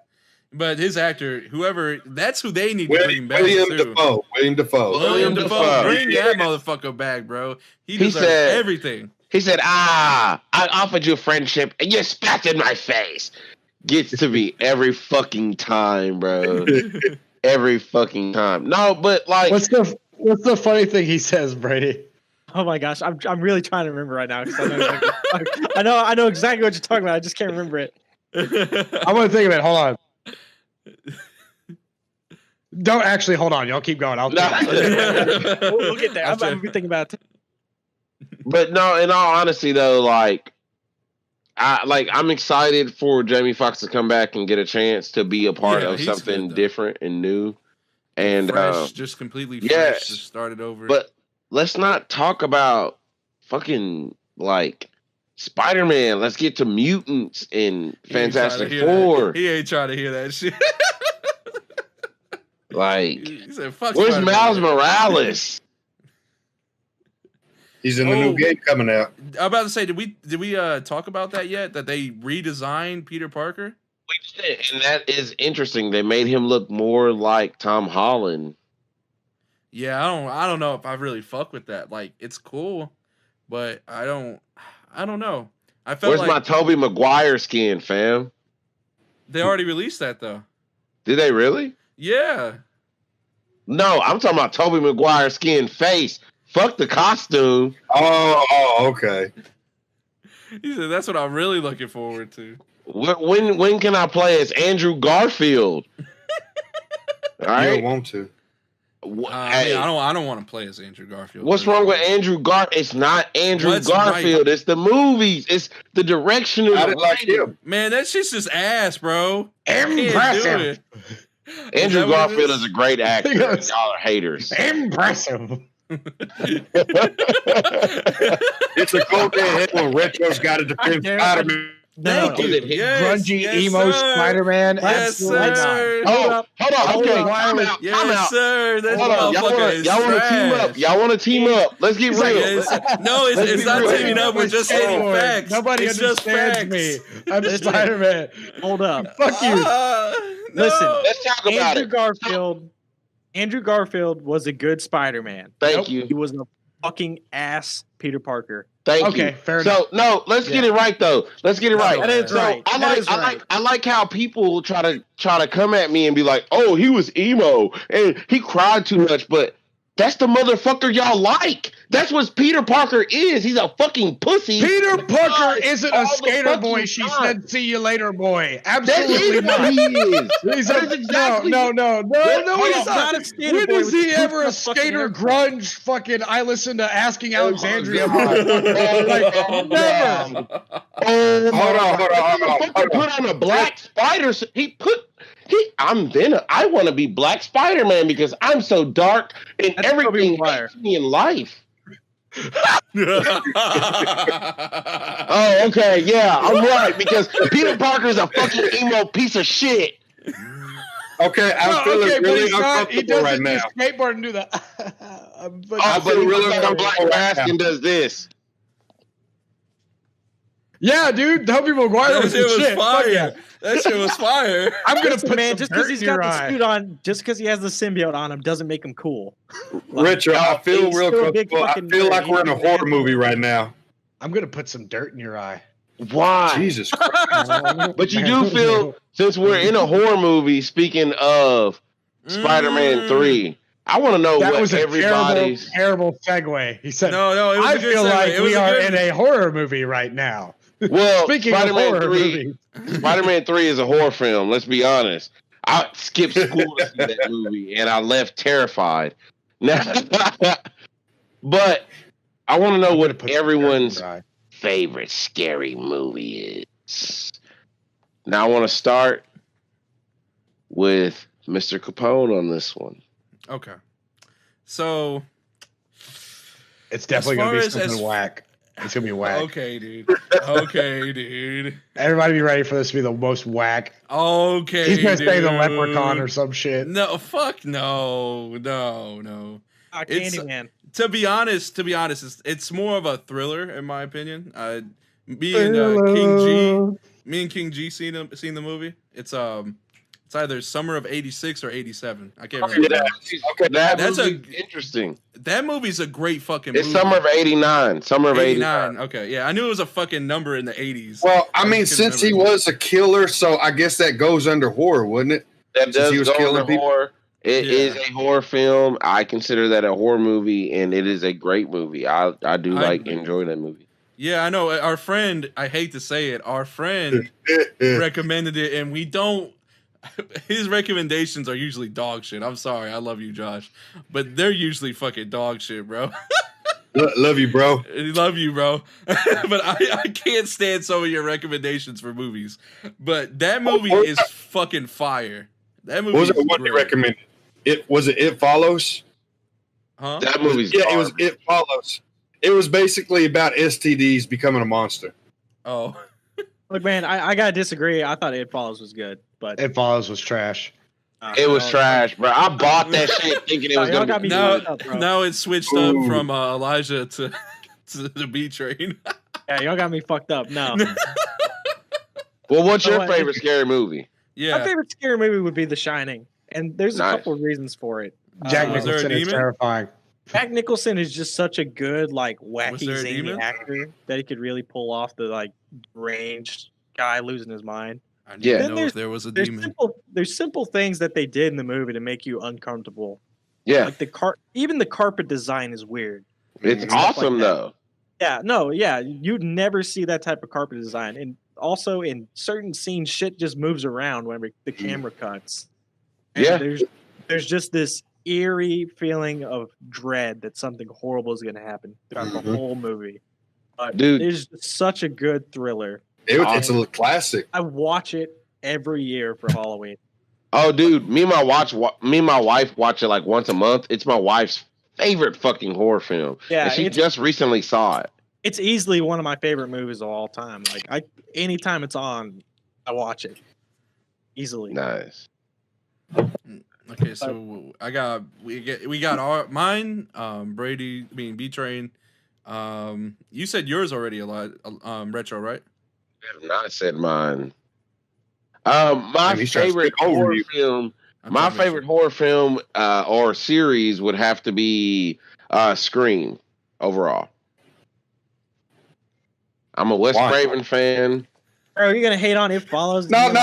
But his actor, whoever, that's who they need to bring back William too. Dafoe. William Dafoe. William Dafoe, bring Yeah. that motherfucker back, bro. He deserves said- everything. He said, I offered you friendship and you spat in my face. Gets to me every fucking time, bro. Every fucking time. No, but like, What's the funny thing he says, Brady? Oh my gosh, I'm really trying to remember right now because I know exactly what you're talking about. I just can't remember it. I'm gonna think of it. Hold on. Don't actually hold on. Y'all keep going. I'll No. We'll get there. I'm thinking about it. but no, in all honesty though, I'm excited for Jamie Foxx to come back and get a chance to be a part of he's something good, though. different and new. And fresh, just completely fresh yes. to start it over. But let's not talk about fucking like Spider-Man. Let's get to mutants in Fantastic Four. He ain't trying to hear that shit. Like, he said, "Fuck." where's Spider-Man." Miles Morales? He's in the new game coming out. I'm about to say, did we talk about that yet? That they redesigned Peter Parker? We did, and that is interesting. They made him look more like Tom Holland. Yeah, I don't know if I really fuck with that. Like, it's cool, but I don't know. I felt Where's like my Tobey Maguire skin, fam? they already released that though. Did they really? Yeah. No, I'm talking about Tobey Maguire skin face. Fuck the costume. Oh, okay. He said that's what I'm really looking forward to. When can I play as Andrew Garfield? All You right. don't want to. I don't want to play as Andrew Garfield. What's wrong with Andrew Garfield? It's not Andrew What's Garfield. It's the movies. It's the direction of I the didn't like him. Man, that shit's just ass, bro. Can't do Impressive. it. Andrew that what it Garfield is? is a great actor. He goes- Y'all are haters. Impressive. It's a cold day when Retro's got to defend dare- Spider-Man. Thank you. Dude, Yes, Grungy yes, emo sir. Spider-Man. Yes, Absolutely not. sir. Hold on. Okay, up. I'm out. Yes, I'm out. sir. That Hold on. motherfucker is Y'all want to team trash. up? Y'all want to team up? Let's get He's like, real. It's Let's it's be not real. teaming up. We're just stating Skateboard. facts. Nobody it's just understands facts. me. I'm Spider-Man. Hold up. Fuck you. No. Listen, Let's talk about Andrew Garfield was a good Spider-Man. Thank you. He was a fucking ass Peter Parker. Thank Okay, you. fair enough. So no, let's get it right though. Let's get it right. That is So right. I like how people try to come at me and be like, "Oh, he was emo and he cried too much," but that's the motherfucker y'all like. That's what Peter Parker is. He's a fucking pussy. Peter Parker isn't a all the skater fucking boy. She time. said, "See you later, boy." That Absolutely is what not. he is. He's That is exactly no, what- he's He's not. not a skater When boy is with he the ever a fucking skater haircut. grunge? Fucking, I listen to Asking Alexandria. God. Like, never. Oh, Hold on. Motherfucker put on a black spider. I want to be Black Spider-Man because I'm so dark and That's Tobey everything Maguire. hates me in life. Oh, okay, yeah, I'm right because Peter Parker's a fucking emo piece of shit. Okay, I'm No, feeling okay, but really he's not. He uncomfortable right doesn't now. do skateboard and do that. Oh, but he really puts on a black uncomfortable mask right now. and does this. Yeah, dude, Tobey Maguire That was shit the was shit. Fuck yeah. fire. That shit was fire. I'm gonna Listen, put man, some just dirt because he's in got your the eye. suit on, just because he has the symbiote on him, doesn't make him cool. Richard, I feel he's real still a big comfortable. I fucking feel nerd. like we're in a He's horror a movie nerd. right now. I'm gonna put some dirt in your eye. Why? Jesus Christ. But you do feel, since we're in a horror movie, speaking of Spider-Man 3, I want to know That what was a everybody's... terrible segue. He said, No, it was I a good feel segue. like It was we a are good- in a horror movie right now. Well, Speaking of Spider-Man horror 3, movies. Spider-Man 3 is a horror film, let's be honest. I skipped school to see that movie, and I left terrified. Now, but I want to know I'm gonna what put some dirt in everyone's your eye. favorite scary movie is. Now I want to start with Mr. Capone on this one. Okay. So, It's definitely gonna be As far as- something whack. It's gonna be whack. okay, dude. Okay, dude. Everybody be ready for this to be the most whack. Okay, He's gonna say the dude. leprechaun or some shit. No, fuck no. Ah, It's- Candyman. To be honest, it's more of a thriller in my opinion. Me and King G seen the movie. It's It's either summer of '86 or '87. I can't Okay. remember. Okay, That's interesting. That movie's a great fucking movie. It's summer of '89. Summer of '89. Okay, yeah, I knew it was a fucking number in the '80s. Well, I mean, just couldn't since he remember. was a killer, so I guess that goes under horror, wouldn't it? That Since does he was go killing into people? horror. It Yeah. is a horror film. I consider that a horror movie, and it is a great movie. I do enjoy that movie. Yeah, I know. Our friend, I hate to say it, our friend recommended it, and we don't. His recommendations are usually dog shit. I'm sorry, I love you, Josh, but they're usually fucking dog shit, bro. Love you, bro. Love you, bro. But I can't stand some of your recommendations for movies. But that movie is fucking fire. That movie. What you recommended? It Follows? Huh? That movie's It was It Follows. It was basically about STDs becoming a monster. Oh. Look, man, I gotta disagree. I thought It Follows was good, but It Follows was trash. It was trash, bro. I bought that shit thinking it was Y'all gonna got be me good. fucked up, bro. Now it's switched up from Elijah to the B Train. Yeah, y'all got me fucked up. No, Well, what's your Oh, favorite scary movie? Yeah. my favorite scary movie would be The Shining, and there's a Nice. couple of reasons for it. Jack Was there a Nicholson is demon? terrifying. Jack Nicholson is just such a good, like, Was there wacky, a zany demon? actor that he could really pull off the like ranged guy losing his mind. I need Yeah. to Then know if there was a There's demon. there's simple things that they did in the movie to make you uncomfortable. Yeah, Like even the carpet design is weird. it's stuff like awesome that. though. Yeah, no, yeah, you'd never see that type of carpet design. And also in certain scenes, shit just moves around whenever the camera cuts. And Yeah. there's just this eerie feeling of dread that something horrible is going to happen throughout the whole movie. Dude. It's just such a good thriller. It's a classic. I watch it every year for Halloween. Oh, dude, me and my wife watch it like once a month. It's my wife's favorite fucking horror film. Yeah, And she it's- just recently saw it. It's easily one of my favorite movies of all time. Like anytime it's on, I watch it easily. Nice. Okay, so we got mine. Brady, B Train. You said yours already a lot. Retro, right? I have not said mine. My he's trying to favorite speak over horror you. film. I'm My trying to make favorite horror film or series would have to be Scream overall. I'm a Wes Why? Craven fan. Bro, you're gonna hate on It Follows? No. I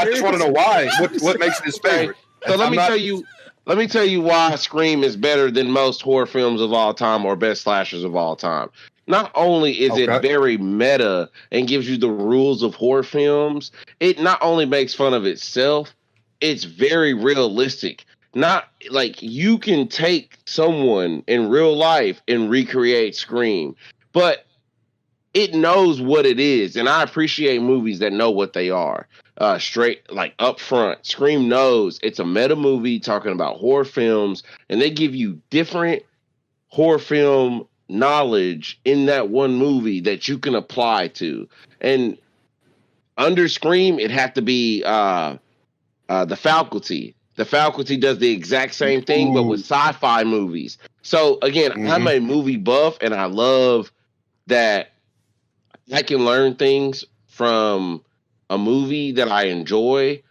just want to know why. What makes it his favorite? So let me tell you why Scream is better than most horror films of all time or best slashers of all time. Not only is it very meta and gives you the rules of horror films, it not only makes fun of itself, it's very realistic. Not like you can take someone in real life and recreate Scream, but it knows what it is. And I appreciate movies that know what they are. Straight, like up front, Scream knows it's a meta movie talking about horror films, and they give you different horror film knowledge in that one movie that you can apply to. And under Scream, it had to be the faculty. The faculty does the exact same thing, but with sci-fi movies. So again, I'm a movie buff, and I love that I can learn things from a movie that I enjoy,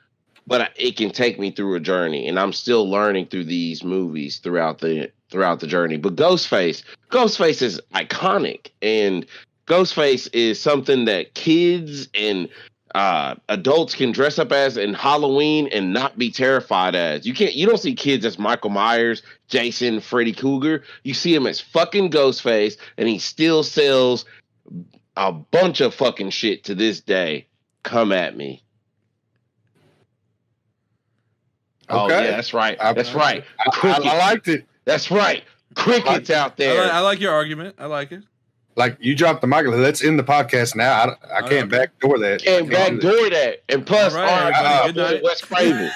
but it can take me through a journey, and I'm still learning through these movies throughout the journey. But Ghostface is iconic, and Ghostface is something that kids and adults can dress up as in Halloween and not be terrified as. You don't see kids as Michael Myers, Jason, Freddy Krueger. You see him as fucking Ghostface, and he still sells a bunch of fucking shit to this day. Come at me. Oh Okay. yeah, that's right. That's right. I liked it. That's right. Crickets out there. I like your argument. I like it. Like you dropped the mic. Let's end the podcast now. I can't backdoor that. Can't backdoor that. And plus, All right, everybody, good night. Wes Craven.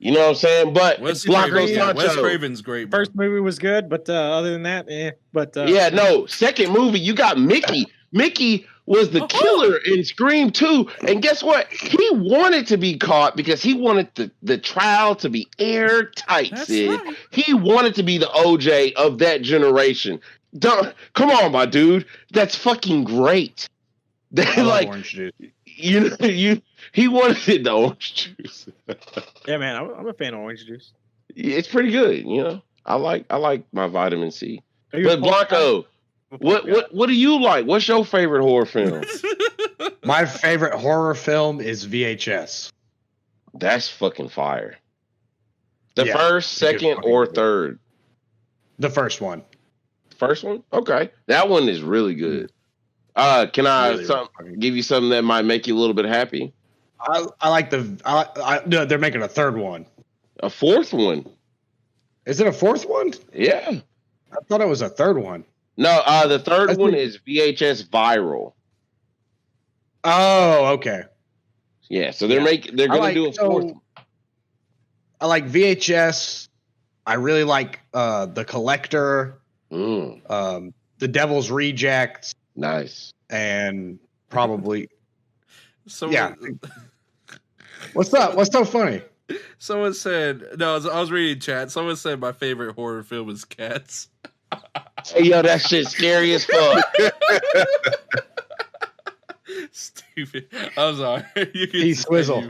You know what I'm saying? But Wes Blanco Sancho. Wes Craven's great. Bro. First movie was good, but other than that, But yeah, no. Second movie, you got Mickey. Mickey was the killer in Scream 2. And guess what? He wanted to be caught because he wanted the trial to be airtight, That's Sid. right. He wanted to be the OJ of that generation. Come on, my dude. That's fucking great. I love Like, orange juice. he wanted the orange juice. Yeah, man, I'm a fan of orange juice. It's pretty good, you know. I like my vitamin C. Are you a But Pulp guy? Blanco, what do you like? What's your favorite horror film? My favorite horror film is VHS. That's fucking fire. The Yeah, first, second, fucking or good. third? The first one. First one? Okay. That one is really good. Can I Really give you something that might make you a little bit happy? I like no, they're making a third one. A fourth one? Is it a fourth one? Yeah. I thought it was a third one. No, the third That's one the- is VHS Viral. Oh, okay. Yeah, so they're Yeah. gonna do a fourth one. I like VHS. I really like The Collector, Mm, The Devil's Rejects, nice. and probably So yeah. What's up? What's so funny? Someone said no. I was reading chat. Someone said my favorite horror film is Cats. Hey, yo, that shit's scary as fuck. Stupid. I'm sorry. You can He say swizzle.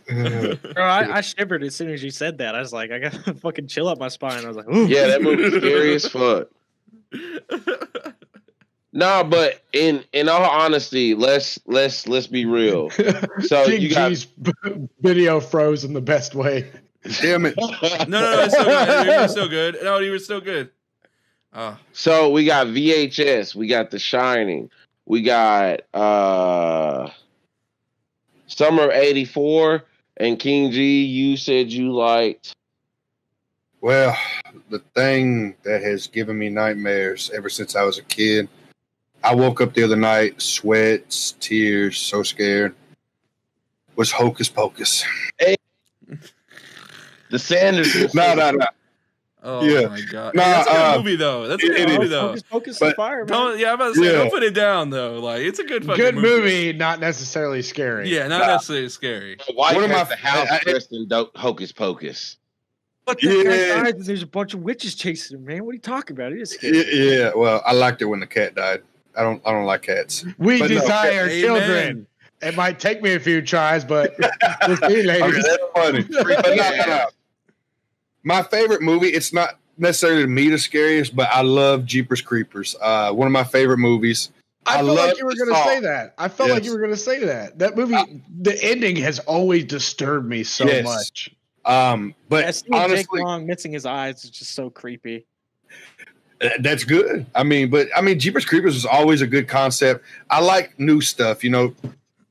you. Bro, I shivered as soon as you said that. I was like, I got to fucking chill up my spine. I was like, ooh. Yeah, that movie's scary as fuck. Nah, but in all honesty, let's be real. So King you got G's video froze in the best way. Damn it. No, it's still good. You were still good. No, you were still good. So we got VHS, we got The Shining, we got Summer of '84, and King G. You said you liked. Well, the thing that has given me nightmares ever since I was a kid, I woke up the other night, sweats, tears, so scared, was Hocus Pocus. The Sanders. No. Oh Yeah. my god. Nah, That's a good movie though. That's a good it movie is. though. Focus, focus But- on fire, man. Don't I'm about to say Yeah. don't put it down though. Like it's a good fucking Good movie, not necessarily scary. Yeah, not necessarily scary. Why One of has my- the house I- dressed in Hocus Pocus? But the guy Yeah. dies and there's a bunch of witches chasing him, man. What are you talking about? It is scary. Yeah, well, I liked it when the cat died. I don't like cats. We But no, desire amen. children. It might take me a few tries, but we'll see, ladies. Okay, that's funny. But no. My favorite movie, it's not necessarily me the scariest, but I love Jeepers Creepers. One of my favorite movies. I felt love like you were the going to song. say that. I felt like Yes. you were going to say that. That movie, the ending has always disturbed me so Yes. much. But Yeah, seeing Jake honestly, Long missing his eyes is just so creepy. that's good. I mean, Jeepers Creepers was always a good concept. I like new stuff. You know,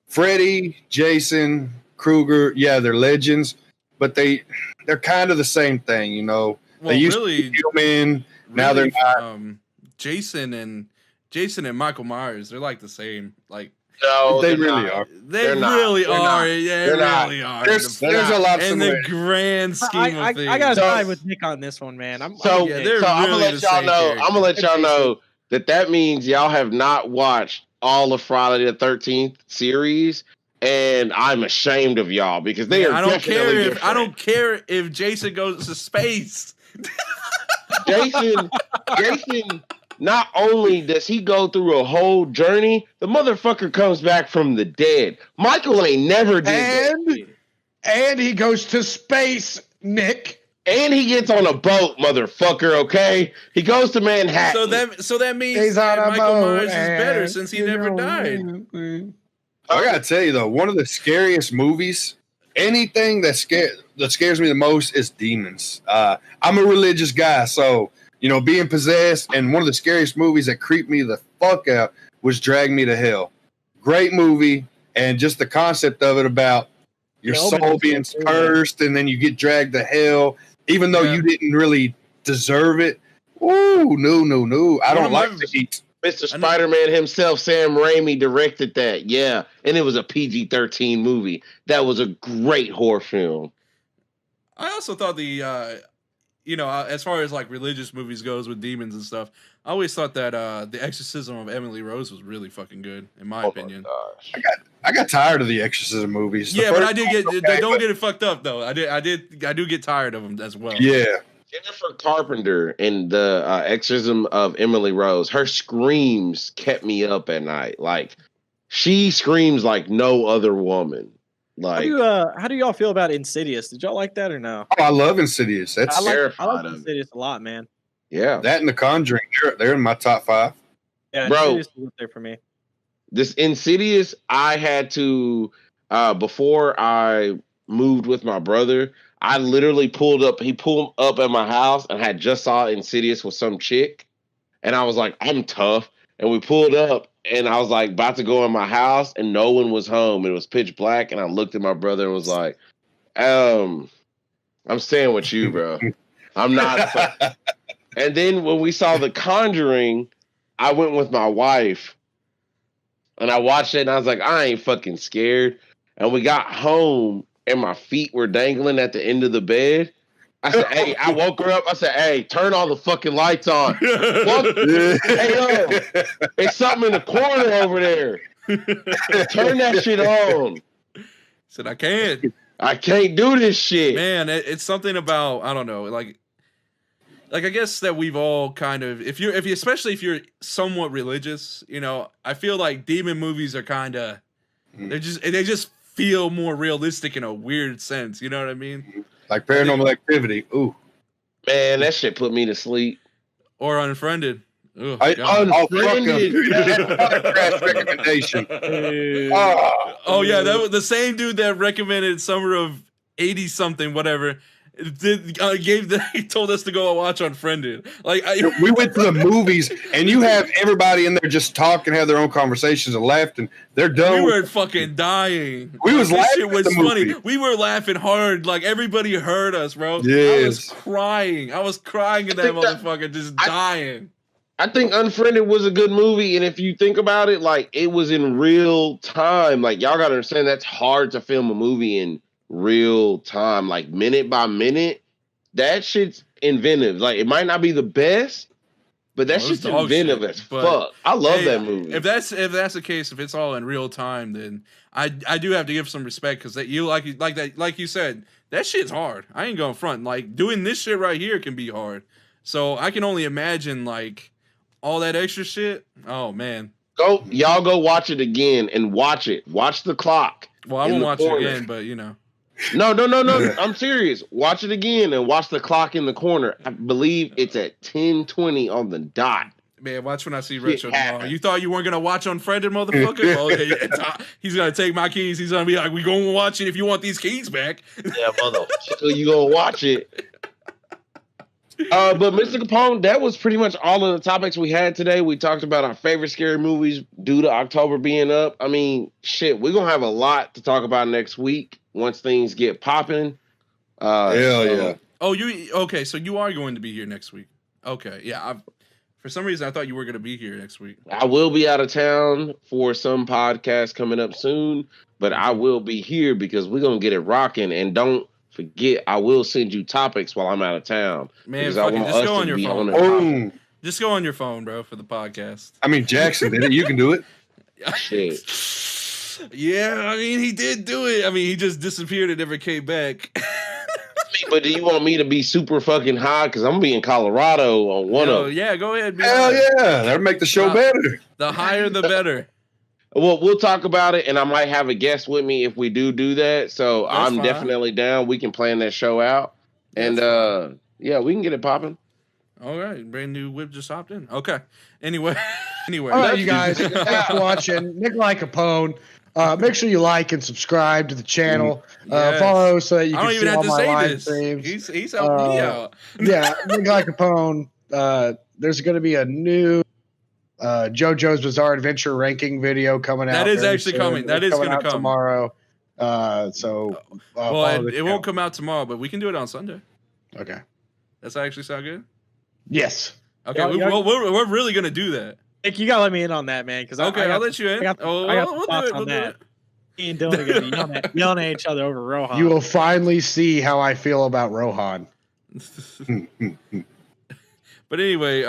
Freddy, Jason, Krueger. Yeah, they're legends, but they're kind of the same thing. You know, Well, they used really, to be human. Now really, they're not. Jason and Michael Myers, they're like the same. Like No, They they're really not. are. they They're not. really They're are. not. Yeah, They're they not. really are. There's They're a not. lot of in the similarities. grand scheme I of things. gotta So- side with Nick on this one, man. So, Yeah, they're so I'm gonna really let the y'all same know. character. I'm gonna let y'all know that means y'all have not watched all of Friday the 13th series, and I'm ashamed of y'all because they are. I don't care definitely if different. I don't care if Jason goes to space. Jason. Not only does he go through a whole journey, the motherfucker comes back from the dead. Michael ain't never did that. And he goes to space, Nick. And he gets on a boat, motherfucker, okay? He goes to Manhattan. So that means He's on that a Michael boat. Myers is better and, since he you never know, died. I gotta tell you though, one of the scariest movies, anything that scares me the most is demons. I'm a religious guy, so you know, being possessed, and one of the scariest movies that creeped me the fuck out was Drag Me to Hell. Great movie, and just the concept of it about your Yeah, Omen soul was being good too, cursed, and then you get dragged to hell, even though Yeah. you didn't really deserve it. Ooh, no. I One don't of like my- the heat. Mr. I know- Spider-Man himself, Sam Raimi, directed that. Yeah. And it was a PG-13 movie. That was a great horror film. I also thought as far as like religious movies goes with demons and stuff, I always thought that The Exorcism of Emily Rose was really fucking good, in my opinion. gosh. I got tired of the Exorcism movies. The Yeah, but first I did one get was okay, don't but- get it fucked up though. I do get tired of them as well. Yeah. Jennifer Carpenter in the Exorcism of Emily Rose, her screams kept me up at night. Like, she screams like no other woman. Like How do y'all feel about Insidious? Did y'all like that or no? Oh, I love Insidious. That's I like terrified of it. Insidious a lot, man. Yeah, that and The Conjuring. They're in my top 5. Yeah, Bro. Insidious is up there for me. this Insidious, I had to before I moved with my brother, I literally pulled up. He pulled up at my house and had just saw Insidious with some chick, and I was like, I'm tough. And we pulled up, and I was like about to go in my house, and no one was home. It was pitch black, and I looked at my brother and was like, I'm staying with you, bro. I'm not. And then when we saw The Conjuring, I went with my wife, and I watched it, and I was like, I ain't fucking scared. And we got home, and my feet were dangling at the end of the bed. I said, hey, I woke her up. I said, hey, turn all the fucking lights on. Hey, yo, it's something in the corner over there. Turn that shit on. Said I can't. I can't do this shit. Man, it's something about, I don't know, like I guess that we've all kind of, especially if you're somewhat religious, you know, I feel like demon movies are kind of, they just feel more realistic in a weird sense. You know what I mean? Like Paranormal Activity. Ooh. Man, that shit put me to sleep. Or Unfriended. Ugh, I God. Unfriended. That's a crash recommendation. Oh yeah, that was the same dude that recommended Summer of 80 something, whatever. He told us to go watch Unfriended. Like we went to the movies, and you have everybody in there just talk and have their own conversations and laugh, and they're done. We were fucking dying. We was laughing. Shit was at the funny. movie. We were laughing hard. Like everybody heard us, bro. Yes. I was crying. I was crying in that motherfucker, just dying. I think Unfriended was a good movie, and if you think about it, like it was in real time. Like y'all gotta understand, that's hard to film a movie in real time, like minute by minute. That shit's inventive. Like it might not be the best, but that shit's inventive as fuck. I love that movie. If that's the case, if it's all in real time, then I do have to give some respect, because that you like you said, that shit's hard. I ain't going front. Like doing this shit right here can be hard. So I can only imagine like all that extra shit. Oh man. Y'all go watch it again and watch it. Watch the clock. Well, I won't watch it again, but you know. No. I'm serious. Watch it again and watch the clock in the corner. I believe it's at 10:20 on the dot. Man, watch when I see Retro tomorrow. You thought you weren't gonna watch Unfriended, motherfucker? Well, okay, he's gonna take my keys. He's gonna be like, "We gonna watch it if you want these keys back." Yeah, motherfucker, you gonna watch it. But Mr. Capone, that was pretty much all of the topics we had today. We talked about our favorite scary movies due to October being up. I mean, shit, we're gonna have a lot to talk about next week once things get popping. Yeah. Oh, okay? So you are going to be here next week? Okay, yeah. For some reason, I thought you were going to be here next week. I will be out of town for some podcast coming up soon, but I will be here because we're gonna get it rocking. And don't forget, I will send you topics while I'm out of town. Man, fuck it, just go on your phone. Just go on your phone, bro, for the podcast. I mean, Jvckson did it. You can do it. Shit. Yeah, I mean, he did do it. I mean, he just disappeared and never came back. But do you want me to be super fucking high? Because I'm gonna be in Colorado on one of them. Yeah, go ahead. Hell yeah, that'll make the show better. The higher, the better. Well, we'll talk about it, and I might have a guest with me if we do that. So That's fine. Definitely down. We can plan that show out, and yeah, we can get it popping. All right, brand new whip just hopped in. Okay. Anyway. All right, you guys, thanks for watching Nikolai Capone. Make sure you like and subscribe to the channel. Yes. Follow so that you can see all my live this. streams. He's helping me out. Yeah, Nikolai Capone. There's going to be a new JoJo's Bizarre Adventure ranking video coming out. That is very actually soon. coming. That is going to come tomorrow. Well, it won't come out tomorrow, but we can do it on Sunday. Okay. Does that actually sound good? Yes. Okay. We're really going to do that. Nick, you gotta let me in on that, man. Because okay, I'll let you in. We'll do it. Me and Dylan are gonna be yelling at each other over Rohan. You will finally see how I feel about Rohan. But anyway,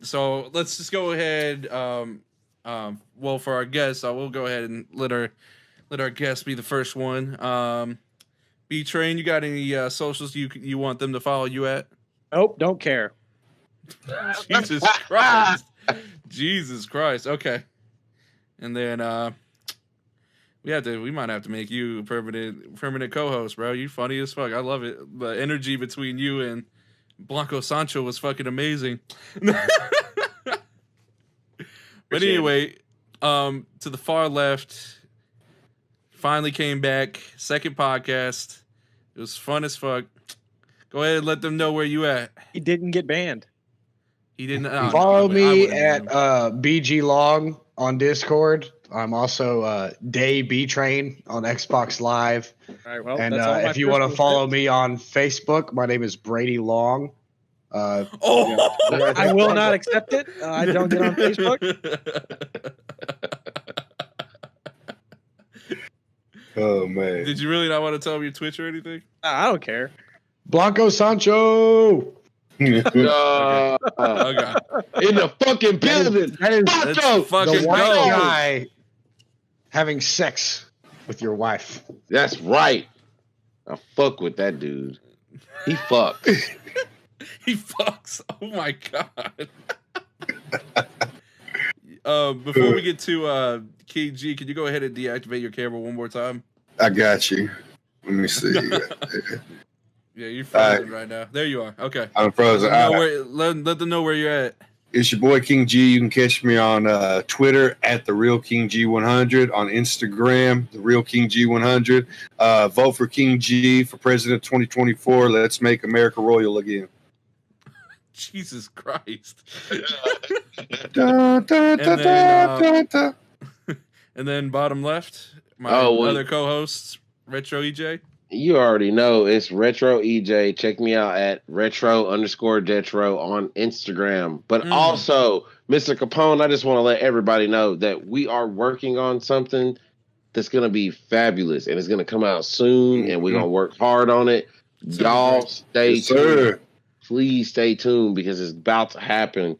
so let's just go ahead. Well, for our guests, I will go ahead and let our guest be the first one. B-Train, you got any socials you want them to follow you at? Nope, don't care. Jesus Christ. Jesus Christ. Okay. And then We might have to make you a permanent co-host, bro. You funny as fuck. I love it. The energy between you and Blanco Sancho was fucking amazing. But anyway, to the far left, finally came back. Second podcast. It was fun as fuck. Go ahead and let them know where you at. He didn't get banned. He didn't Follow me at BG Long on Discord. I'm also Day B Train on Xbox Live. All right, well, And that's all my if you want to personal follow shit. me on Facebook, my name is Brady Long. Oh, I will not accept it. I don't get on Facebook. Oh man. Did you really not want to tell me your Twitch or anything? I don't care. Blanco Sancho. Okay. In the fucking building. That is Let's Sancho, fucking the white go. guy having sex with your wife. That's right. I fuck with that dude. He fucks. He fucks. Oh my god. Before we get to King G, can you go ahead and deactivate your camera one more time? I got you. Let me see. Yeah, you're frozen right now. There you are. Okay. I'm frozen. Let them know where you're at. It's your boy King G. You can catch me on Twitter at the Real King G100, on Instagram the Real King G100. Vote for King G for President 2024. Let's make America royal again. Jesus Christ. Da, da, da, da, da, da. And then bottom left, my other co-hosts, Retro EJ. You already know it's Retro EJ. Check me out at retro_detro on Instagram. But also, Mr. Capone, I just want to let everybody know that we are working on something that's going to be fabulous. And it's going to come out soon. And we're going to work hard on it. Y'all stay tuned. Sir. Please stay tuned because it's about to happen.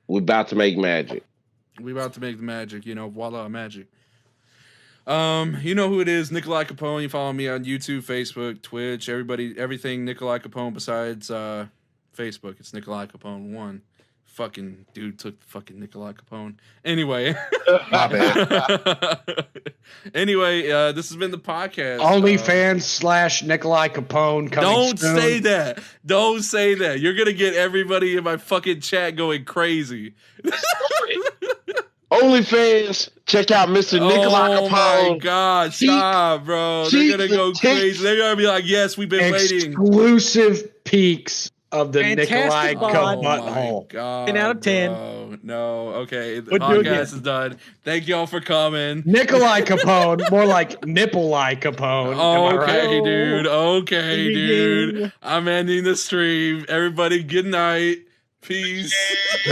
We're about to make magic. We about to make the magic, voila, magic. You know who it is, Nikolai Capone. You follow me on YouTube, Facebook, Twitch, everything Nikolai Capone besides Facebook. It's Nikolai Capone 1. Fucking dude took the fucking Nikolai Capone. Anyway. My bad. Anyway, this has been the podcast. OnlyFans / Nikolai Capone coming Don't soon. say that. Don't say that. You're gonna get everybody in my fucking chat going crazy. OnlyFans, check out Mr. Nikolai Capone. Oh my god, stop, bro. They're gonna go crazy. They're gonna be like, yes, we've been waiting. Exclusive peaks of the Fantastic Nikolai bod. Capone Oh my butthole. god. 10 out of 10. Bro. No, okay. The We'll do it podcast is done. Thank y'all for coming. Nikolai Capone, more like Nipple-like Capone. Am I Okay, right? dude. Okay, Ding, dude. ding. I'm ending the stream. Everybody, good night. Peace.